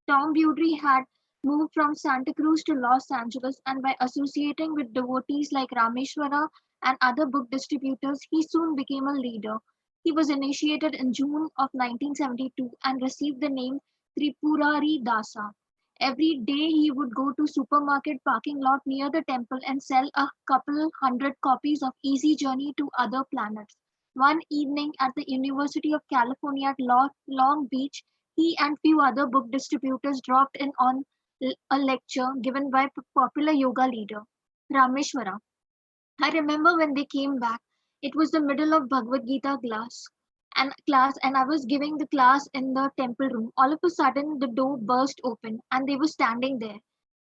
Tom Beaudry had moved from Santa Cruz to Los Angeles, and by associating with devotees like Rameshwara and other book distributors, he soon became a leader. He was initiated in June of 1972 and received the name Tripurari Dasa. Every day he would go to supermarket parking lot near the temple and sell a couple hundred copies of Easy Journey to Other Planets. One evening at the University of California at Long Beach, he and few other book distributors dropped in on a lecture given by popular yoga leader Rameshwara. I remember when they came back, it was the middle of Bhagavad Gita class, and I was giving the class in the temple room. All of a sudden, the door burst open and they were standing there.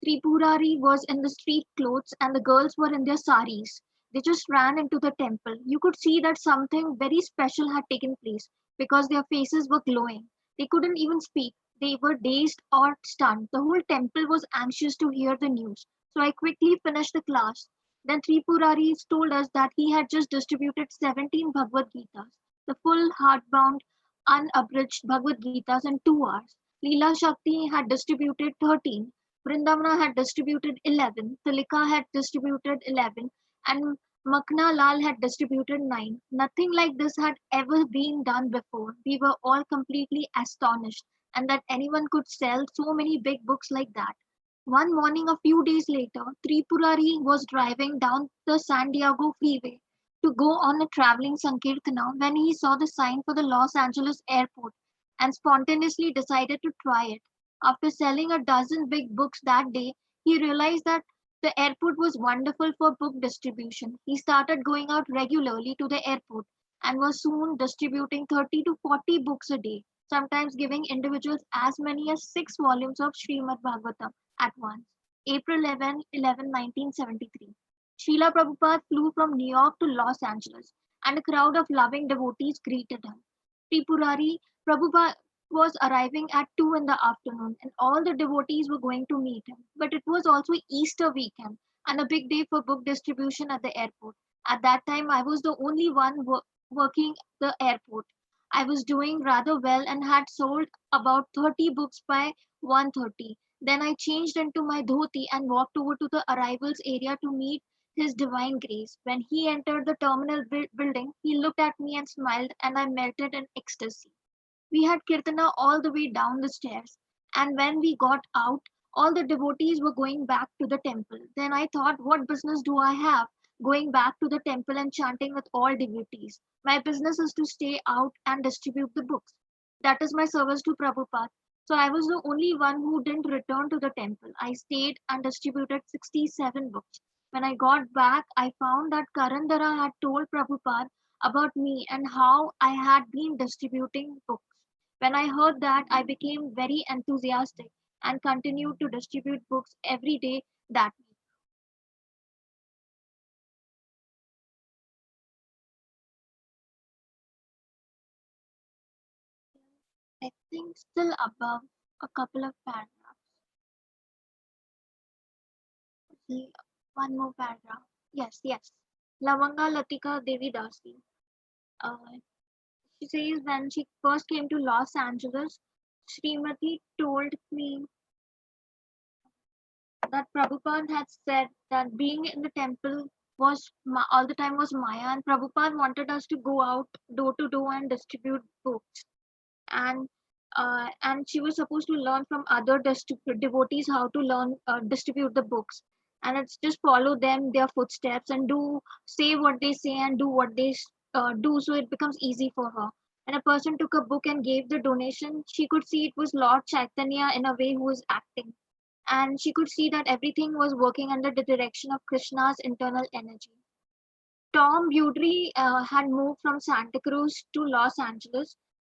Tripurari was in the street clothes and the girls were in their saris. They just ran into the temple. You could see that something very special had taken place because their faces were glowing. They couldn't even speak. They were dazed or stunned. The whole temple was anxious to hear the news. So I quickly finished the class. Then Tripurari told us that he had just distributed 17 Bhagavad Gitas, the full hardbound, unabridged Bhagavad Gitas in 2 hours. Leela Shakti had distributed 13, Vrindavana had distributed 11, Tilika had distributed 11, and Makna Lal had distributed 9. Nothing like this had ever been done before. We were all completely astonished, and that anyone could sell so many big books like that. One morning, a few days later, Tripurari was driving down the San Diego freeway to go on a traveling Sankirtana when he saw the sign for the Los Angeles airport and spontaneously decided to try it. After selling a dozen big books that day, he realized that the airport was wonderful for book distribution. He started going out regularly to the airport and was soon distributing 30 to 40 books a day, sometimes giving individuals as many as 6 volumes of Srimad Bhagavatam at once. April 1973. Srila Prabhupada flew from New York to Los Angeles, and a crowd of loving devotees greeted him. Tripurari Prabhupada was arriving at 2 in the afternoon, and all the devotees were going to meet him. But it was also Easter weekend and a big day for book distribution at the airport. At that time, I was the only one working the airport. I was doing rather well and had sold about 30 books by 1:30. Then I changed into my dhoti and walked over to the arrivals area to meet His Divine Grace. When he entered the terminal building, he looked at me and smiled, and I melted in ecstasy. We had Kirtana all the way down the stairs, and when we got out, all the devotees were going back to the temple. Then I thought, what business do I have going back to the temple and chanting with all devotees? My business is to stay out and distribute the books. That is my service to Prabhupada. So I was the only one who didn't return to the temple. I stayed and distributed 67 books. When I got back, I found that Karandara had told Prabhupada about me and how I had been distributing books. When I heard that, I became very enthusiastic and continued to distribute books every day that week. I think still above a couple of paragraphs. See, one more paragraph. Yes, yes. Lavanga Latika Devi Dasi. Uh, she says when she first came to Los Angeles, Srimati told me that Prabhupada had said that being in the temple was all the time was Maya, and Prabhupada wanted us to go out door to door and distribute books. And she was supposed to learn from other devotees how to learn distribute the books, and it's just follow them their footsteps and do say what they say and do what they do, so it becomes easy for her. And a person took a book and gave the donation, she could see it was Lord Chaitanya in a way who was acting, and she could see that everything was working under the direction of Krishna's internal energy. Tom Bewdry had moved from Santa Cruz to Los Angeles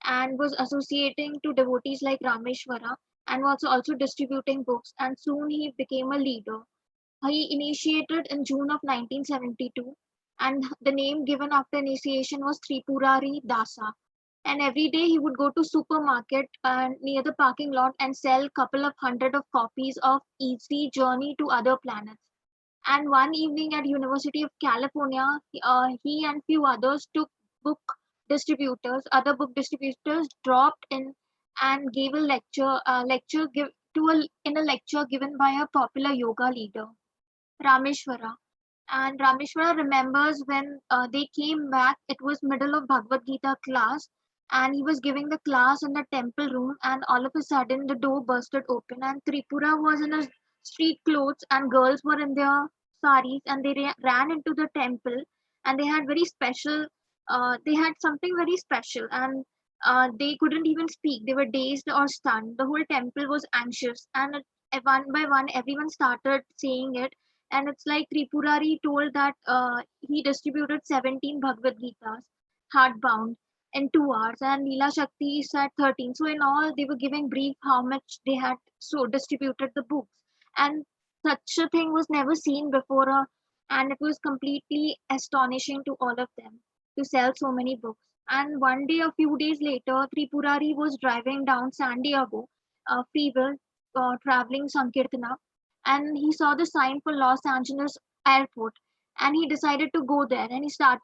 and was associating to devotees like Rameshwara and was also distributing books, and soon he became a leader. He initiated in June of 1972, and the name given after initiation was Tripurari Dasa. And every day he would go to supermarket near the parking lot and sell couple of hundred of copies of Easy Journey to Other Planets. And one evening at University of California, he and few others took book other book distributors dropped in and gave a in a lecture given by a popular yoga leader, Rameshwara. And Rameshwara remembers when they came back, it was middle of Bhagavad Gita class, and he was giving the class in the temple room, and all of a sudden the door bursted open, and Tripura was in a street clothes, and girls were in their saris, and they ran into the temple, and they had they had something very special, and they couldn't even speak. They were dazed or stunned. The whole temple was anxious, and one by one, everyone started saying it, and it's like Tripurari told that he distributed 17 Bhagavad Gitas, hardbound, in 2 hours, and Leela Shakti said 13. So in all, they were giving brief how much they had so distributed the books, and such a thing was never seen before, and it was completely astonishing to all of them to sell so many books. And one day, a few days later, Tripurari was driving down San Diego freeway, traveling Sankirtana, and he saw the sign for Los Angeles airport, and he decided to go there, and he saw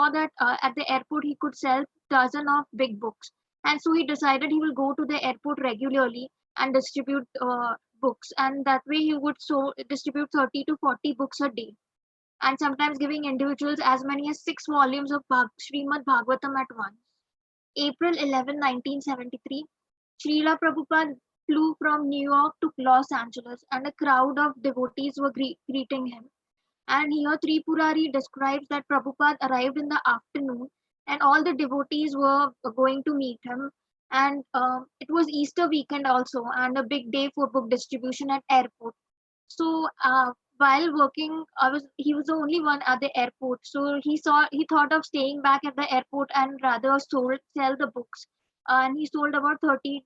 that at the airport he could sell dozen of big books, and so he decided he will go to the airport regularly and distribute books, and that way he would distribute 30 to 40 books a day, and sometimes giving individuals as many as 6 volumes of Srimad Bhagavatam at once. April 11, 1973, Srila Prabhupada flew from New York to Los Angeles, and a crowd of devotees were greeting him. And here Tripurari describes that Prabhupada arrived in the afternoon, and all the devotees were going to meet him. And it was Easter weekend also, and a big day for book distribution at airport. So while working, he was the only one at the airport. So he thought of staying back at the airport and rather sell the books. And he sold about 30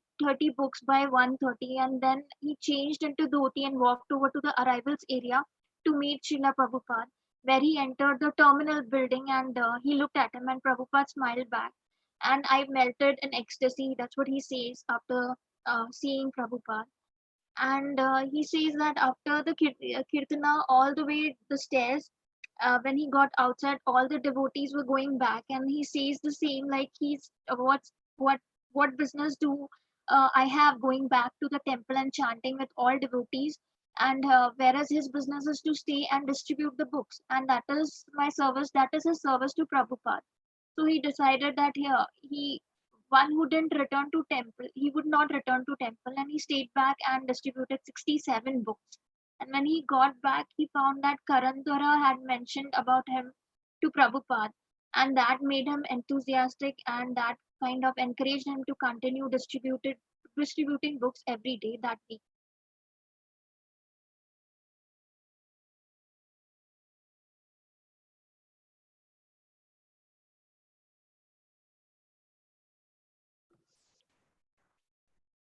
books by 1:30, and then he changed into dhoti and walked over to the arrivals area to meet Srila Prabhupada, where he entered the terminal building, and he looked at him, and Prabhupada smiled back. And I melted in ecstasy. That's what he says after seeing Prabhupada. And he says that after the kirtana all the way the stairs, when he got outside, all the devotees were going back, and he says the same, like he's what business do I have going back to the temple and chanting with all devotees, and whereas his business is to stay and distribute the books, and that is my service, that is his service to Prabhupada. So he decided that here he one who didn't return to temple, he would not return to temple, and he stayed back and distributed 67 books. And when he got back, he found that Karandara had mentioned about him to Prabhupada, and that made him enthusiastic, and that kind of encouraged him to continue distributing books every day that week.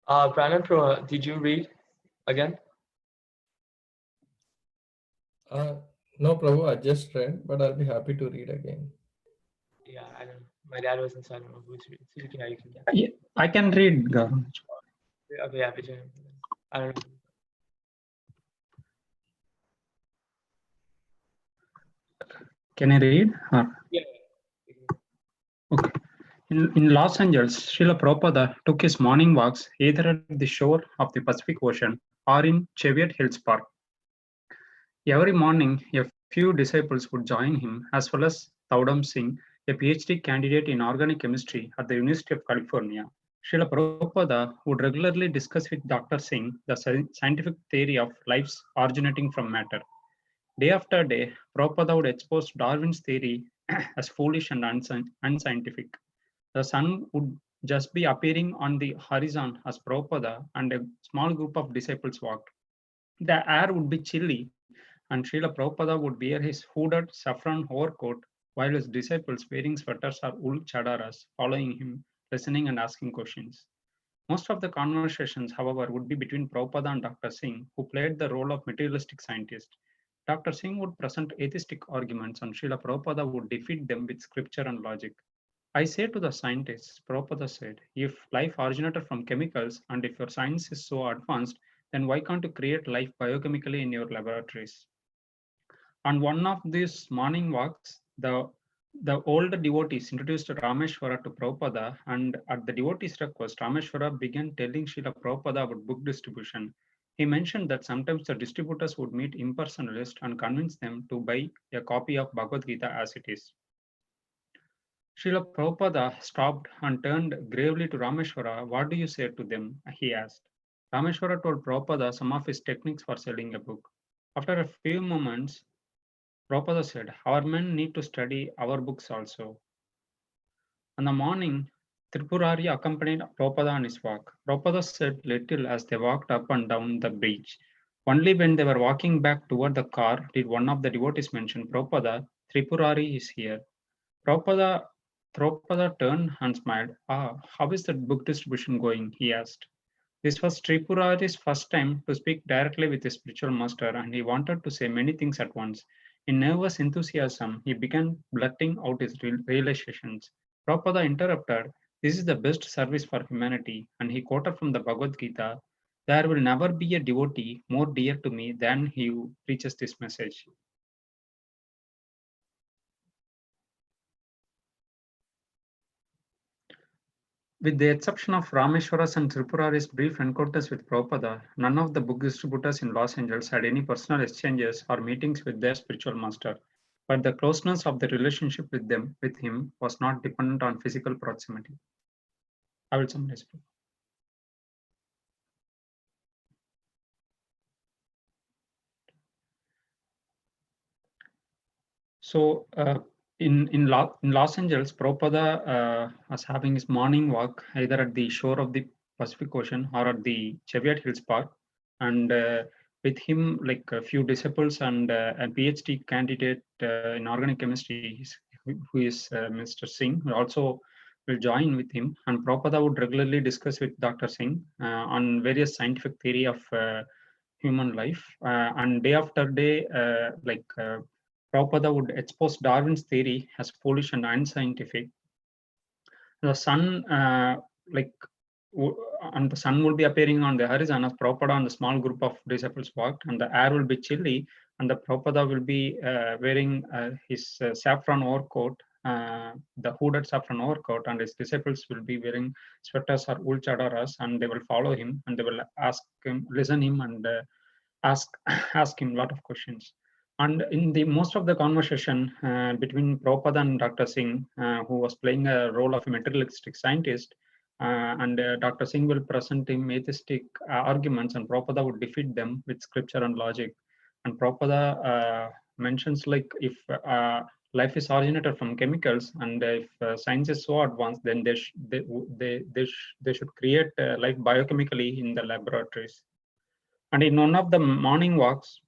Pranam, did you read again? No, Prabhu, I just read, but I'll be happy to read again. Yeah, I don't know. My dad wasn't, so I don't know who's reading. So you can, you can. Yeah, I can read, Gaurav. Okay, yeah, Vijay. I don't know. Can I read? Yeah. Okay. In Los Angeles, Srila Prabhupada took his morning walks either at the shore of the Pacific Ocean or in Cheviot Hills Park. Every morning, a few disciples would join him, as well as Taudam Singh, a PhD candidate in organic chemistry at the University of California. Srila Prabhupada would regularly discuss with Dr. Singh the scientific theory of lives originating from matter. Day after day, Prabhupada would expose Darwin's theory as foolish and unscientific. The sun would just be appearing on the horizon as Prabhupada and a small group of disciples walked. The air would be chilly, and Srila Prabhupada would wear his hooded saffron overcoat while his disciples wearing sweaters or wool chadaras following him, listening and asking questions. Most of the conversations, however, would be between Prabhupada and Dr. Singh, who played the role of materialistic scientist. Dr. Singh would present atheistic arguments, and Srila Prabhupada would defeat them with scripture and logic. I say to the scientists, Prabhupada said, if life originated from chemicals and if your science is so advanced, then why can't you create life biochemically in your laboratories? On one of these morning walks, the old devotees introduced Rameshwara to Prabhupada, and at the devotees' request, Rameshwara began telling Srila Prabhupada about book distribution. He mentioned that sometimes the distributors would meet impersonalists and convince them to buy a copy of Bhagavad Gita as it is. Srila Prabhupada stopped and turned gravely to Rameshwara. What do you say to them? He asked. Rameshwara told Prabhupada some of his techniques for selling a book. After a few moments, Prabhupada said, our men need to study our books also. In the morning, Tripurari accompanied Prabhupada on his walk. Prabhupada said little as they walked up and down the beach. Only when they were walking back toward the car did one of the devotees mention, Prabhupada, Tripurari is here. Prabhupada turned and smiled. How is that book distribution going? He asked. This was Tripurari's first time to speak directly with his spiritual master, and he wanted to say many things at once. In nervous enthusiasm, he began blurting out his realizations. Prabhupada interrupted, this is the best service for humanity, and he quoted from the Bhagavad Gita, there will never be a devotee more dear to me than he who preaches this message. With the exception of Rameshwara's and Tripurari's brief encounters with Prabhupada, none of the book distributors in Los Angeles had any personal exchanges or meetings with their spiritual master. But the closeness of the relationship with him was not dependent on physical proximity. I will summarize. So in Los Angeles, Prabhupada was having his morning walk either at the shore of the Pacific Ocean or at the Cheviot Hills Park, and with him, like a few disciples and a PhD candidate in organic chemistry, who is Mr. Singh, who also will join with him. And Prabhupada would regularly discuss with Dr. Singh on various scientific theory of human life. And day after day, Prabhupada would expose Darwin's theory as foolish and unscientific. The sun, and the sun will be appearing on the horizon as Prabhupada and the small group of disciples walked, and the air will be chilly, and the Prabhupada will be wearing his saffron overcoat, the hooded saffron overcoat, and his disciples will be wearing sweaters or wool chadaras, and they will follow him, and they will ask him, listen him, and ask him a lot of questions. And in the most of the conversation between Prabhupada and Dr. Singh, who was playing a role of a materialistic scientist, and Dr. Singh will present him atheistic arguments, and Prabhupada would defeat them with scripture and logic. And Prabhupada mentions, like, if life is originated from chemicals, and if science is so advanced, then they should create life biochemically in the laboratories. And in one of the morning walks,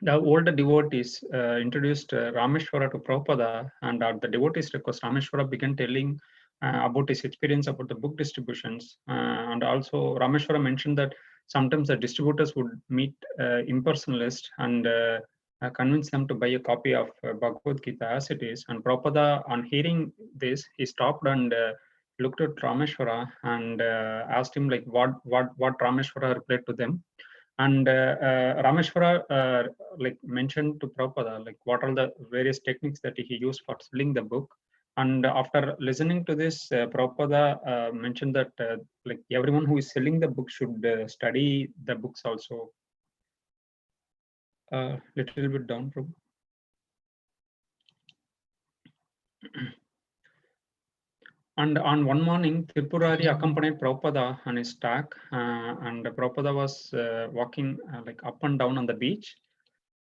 the older devotees introduced Rameshwara to Prabhupada, and at the devotees' request, Rameshwara began telling about his experience about the book distributions. And also, Rameshwara mentioned that sometimes the distributors would meet impersonalists and convince them to buy a copy of Bhagavad Gita as it is. And Prabhupada, on hearing this, he stopped and looked at Rameshwara and asked him like what Rameshwara replied to them. And Rameshwara like mentioned to Prabhupada like what are the various techniques that he used for selling the book. And after listening to this, Prabhupada mentioned that like everyone who is selling the book should study the books also. Little bit down, Prabhu. And on one morning, Tripurari accompanied Prabhupada on his stag, and Prabhupada was walking like up and down on the beach.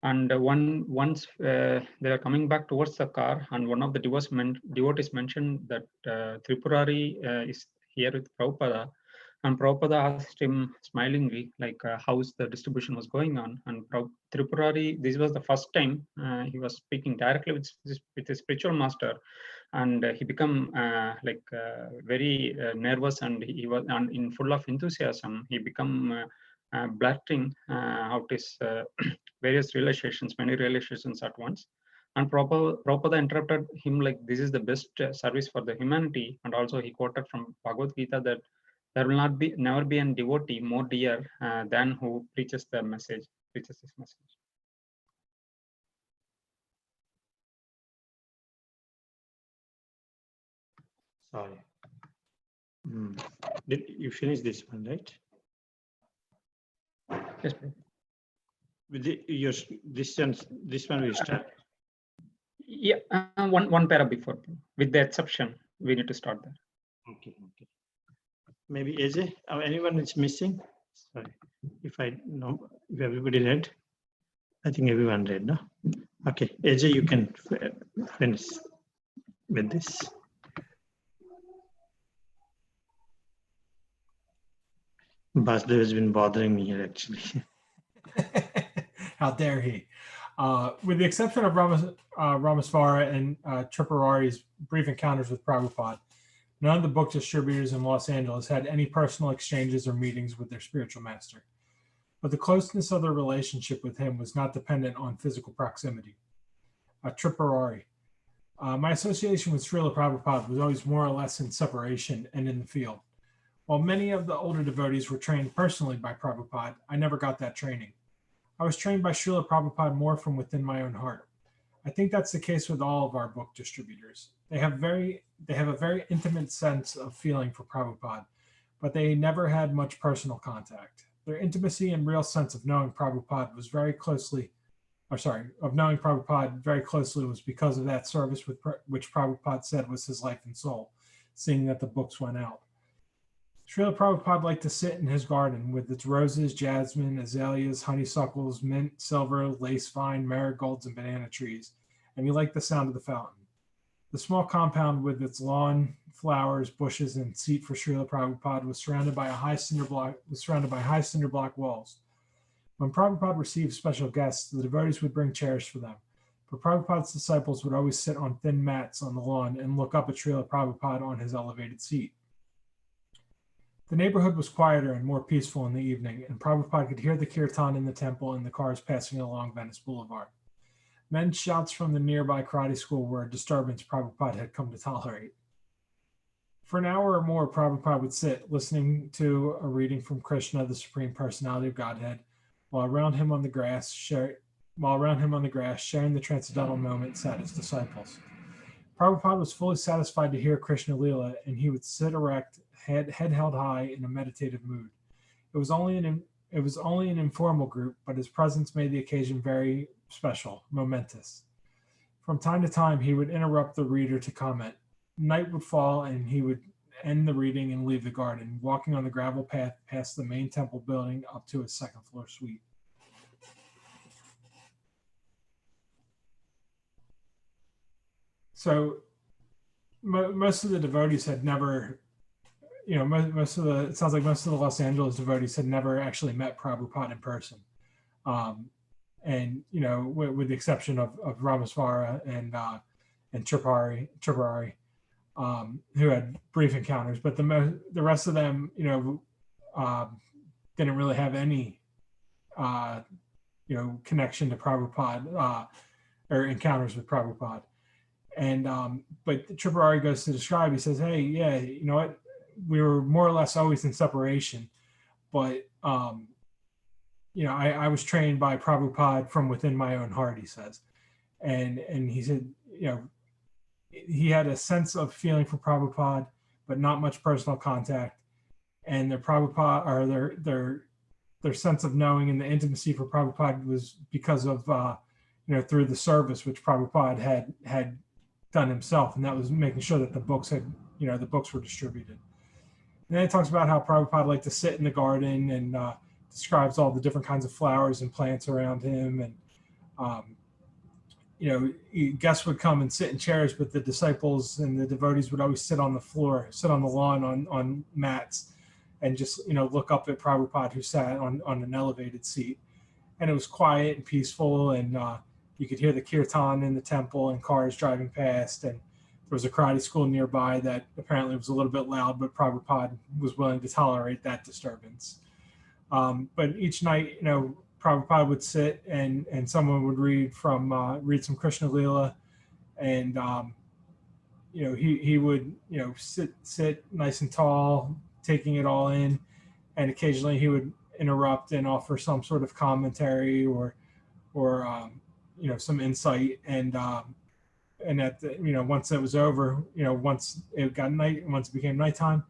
And once they were coming back towards the car, and one of the devotees mentioned that Tripurari is here with Prabhupada. And Prabhupada asked him smilingly, like how's the distribution was going on. And Tripurari, this was the first time he was speaking directly with his spiritual master, and he became like very nervous, and he was in full of enthusiasm. He became blurting out his various realizations, many realizations at once. And Prabhupada interrupted him like, this is the best service for the humanity. And also he quoted from Bhagavad Gita that there will never be a devotee more dear than who preaches this message. Sorry. Did you finish this one, right? Yes, bro. With this one we start. Yeah, one para before, with the exception, we need to start there. Okay. Maybe AJ, anyone is missing? Sorry, if everybody read. I think everyone read, no? Okay, AJ, you can finish with this. Basdev has been bothering me here actually. How dare he? With the exception of Ramaswara and Tripurari's brief encounters with Prabhupada, none of the book distributors in Los Angeles had any personal exchanges or meetings with their spiritual master. But the closeness of their relationship with him was not dependent on physical proximity. Tripurari. My association with Srila Prabhupada was always more or less in separation and in the field. While many of the older devotees were trained personally by Prabhupada, I never got that training. I was trained by Srila Prabhupada more from within my own heart. I think that's the case with all of our book distributors. They have a very intimate sense of feeling for Prabhupada, but they never had much personal contact. Their intimacy and real sense of knowing Prabhupada very closely was because of that service which Prabhupada said was his life and soul, seeing that the books went out. Srila Prabhupada liked to sit in his garden with its roses, jasmine, azaleas, honeysuckles, mint, silver, lace vine, marigolds, and banana trees, and he liked the sound of the fountain. The small compound with its lawn, flowers, bushes, and seat for Srila Prabhupada was surrounded by high cinder block walls. When Prabhupada received special guests, the devotees would bring chairs for them, but Prabhupada's disciples would always sit on thin mats on the lawn and look up at Srila Prabhupada on his elevated seat. The neighborhood was quieter and more peaceful in the evening, and Prabhupada could hear the kirtan in the temple and the cars passing along Venice Boulevard. Men's shouts from the nearby karate school were a disturbance Prabhupada had come to tolerate. For an hour or more, Prabhupada would sit, listening to a reading from Krishna, the Supreme Personality of Godhead, while around him on the grass, sharing the transcendental moment, sat his disciples. Prabhupada was fully satisfied to hear Krishna Lila, and he would sit erect, head held high, in a meditative mood. It was only an informal group, but his presence made the occasion very special, momentous. From time to time, he would interrupt the reader to comment. Night would fall, and he would end the reading and leave the garden, walking on the gravel path past the main temple building up to his second-floor suite. So most of the devotees had never, most of the, it sounds like most of the Los Angeles devotees had never actually met Prabhupada in person. And, with the exception of Ramaswara and Tripurari, who had brief encounters, but the rest of them, didn't really have any, connection to Prabhupada or encounters with Prabhupada. And but Tripurari goes to describe, he says, hey, yeah, you know what, we were more or less always in separation, but I was trained by Prabhupada from within my own heart, he says. And he said, he had a sense of feeling for Prabhupada, but not much personal contact. And their Prabhupada, or their sense of knowing and the intimacy for Prabhupada was because of through the service which Prabhupada had done himself, and that was making sure that the books were distributed. And then it talks about how Prabhupada liked to sit in the garden, and describes all the different kinds of flowers and plants around him. And guests would come and sit in chairs, but the disciples and the devotees would always sit on the floor, sit on the lawn on mats, and just look up at Prabhupada, who sat on an elevated seat. And it was quiet and peaceful, and you could hear the kirtan in the temple and cars driving past. And there was a karate school nearby that apparently was a little bit loud, but Prabhupada was willing to tolerate that disturbance. But each night, Prabhupada would sit and someone would read some Krishna Lila, and he would sit nice and tall, taking it all in, and occasionally he would interrupt and offer some sort of commentary or some insight. And at the, once it was over, once it became nighttime,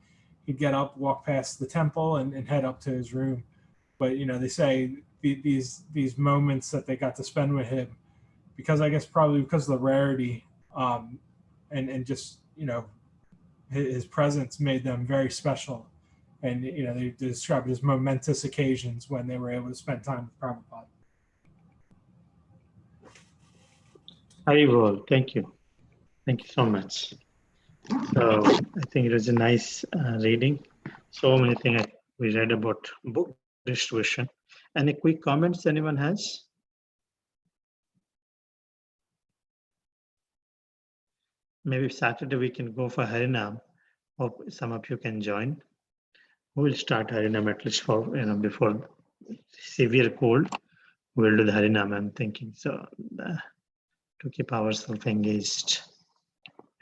he'd get up, walk past the temple, and head up to his room. But they say these moments that they got to spend with him, probably because of the rarity, and just his presence made them very special. And they describe it as momentous occasions when they were able to spend time with Prabhupada. Haribol, thank you so much. So I think it was a nice reading. So many things we read about book distribution. Any quick comments anyone has? Maybe Saturday we can go for Harinam. Hope some of you can join. We will start Harinam at least for before severe cold. We'll do the Harinam, I'm thinking. So to keep ourselves engaged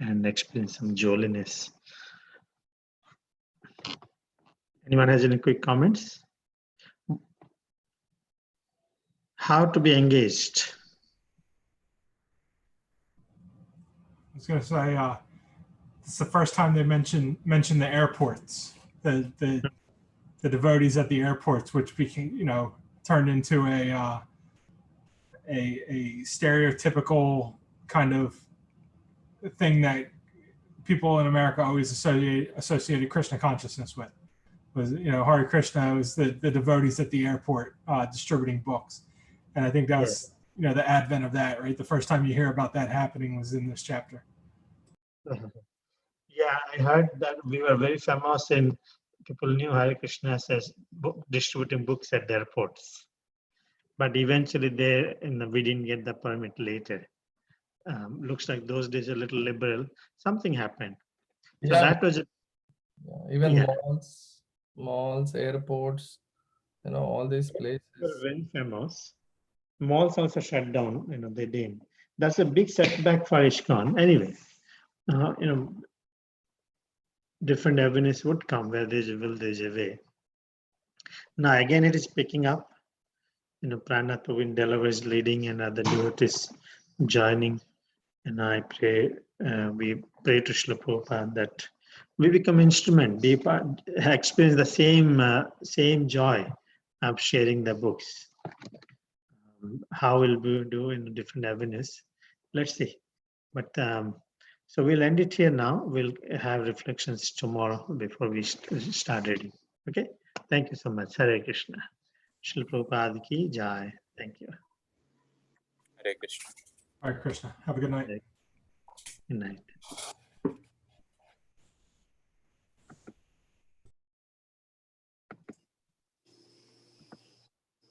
and experience some jolliness. Anyone has any quick comments? How to be engaged? I was going to say, it's the first time they mention the airports, the devotees at the airports, which became, turned into a stereotypical kind of thing that people in America always associated Krishna consciousness with. Was Hare Krishna was the devotees at the airport distributing books, and I think that was the advent of that, right? The first time you hear about that happening was in this chapter. Yeah, I heard that we were very famous in people knew Hare Krishna as distributing books at the airports, but eventually we didn't get the permit later. Looks like those days a little liberal. Something happened. So that was even malls, airports, all these places. Were very famous. Malls also shut down. They didn't. That's a big setback for ISKCON. Anyway, different avenues would come. Where there's a will, there's a way. Now again, it is picking up. Pranath Pravin Delaware is leading, and other devotees joining. And I pray, we pray to Srila Prabhupada that we become instrument, experience the same joy of sharing the books. How will we do in different avenues? Let's see. But so we'll end it here now. We'll have reflections tomorrow before we start reading. Okay. Thank you so much. Hare Krishna. Srila Prabhupada ki jai. Thank you. Hare Krishna. Hare Krishna. Have a good night. Good night.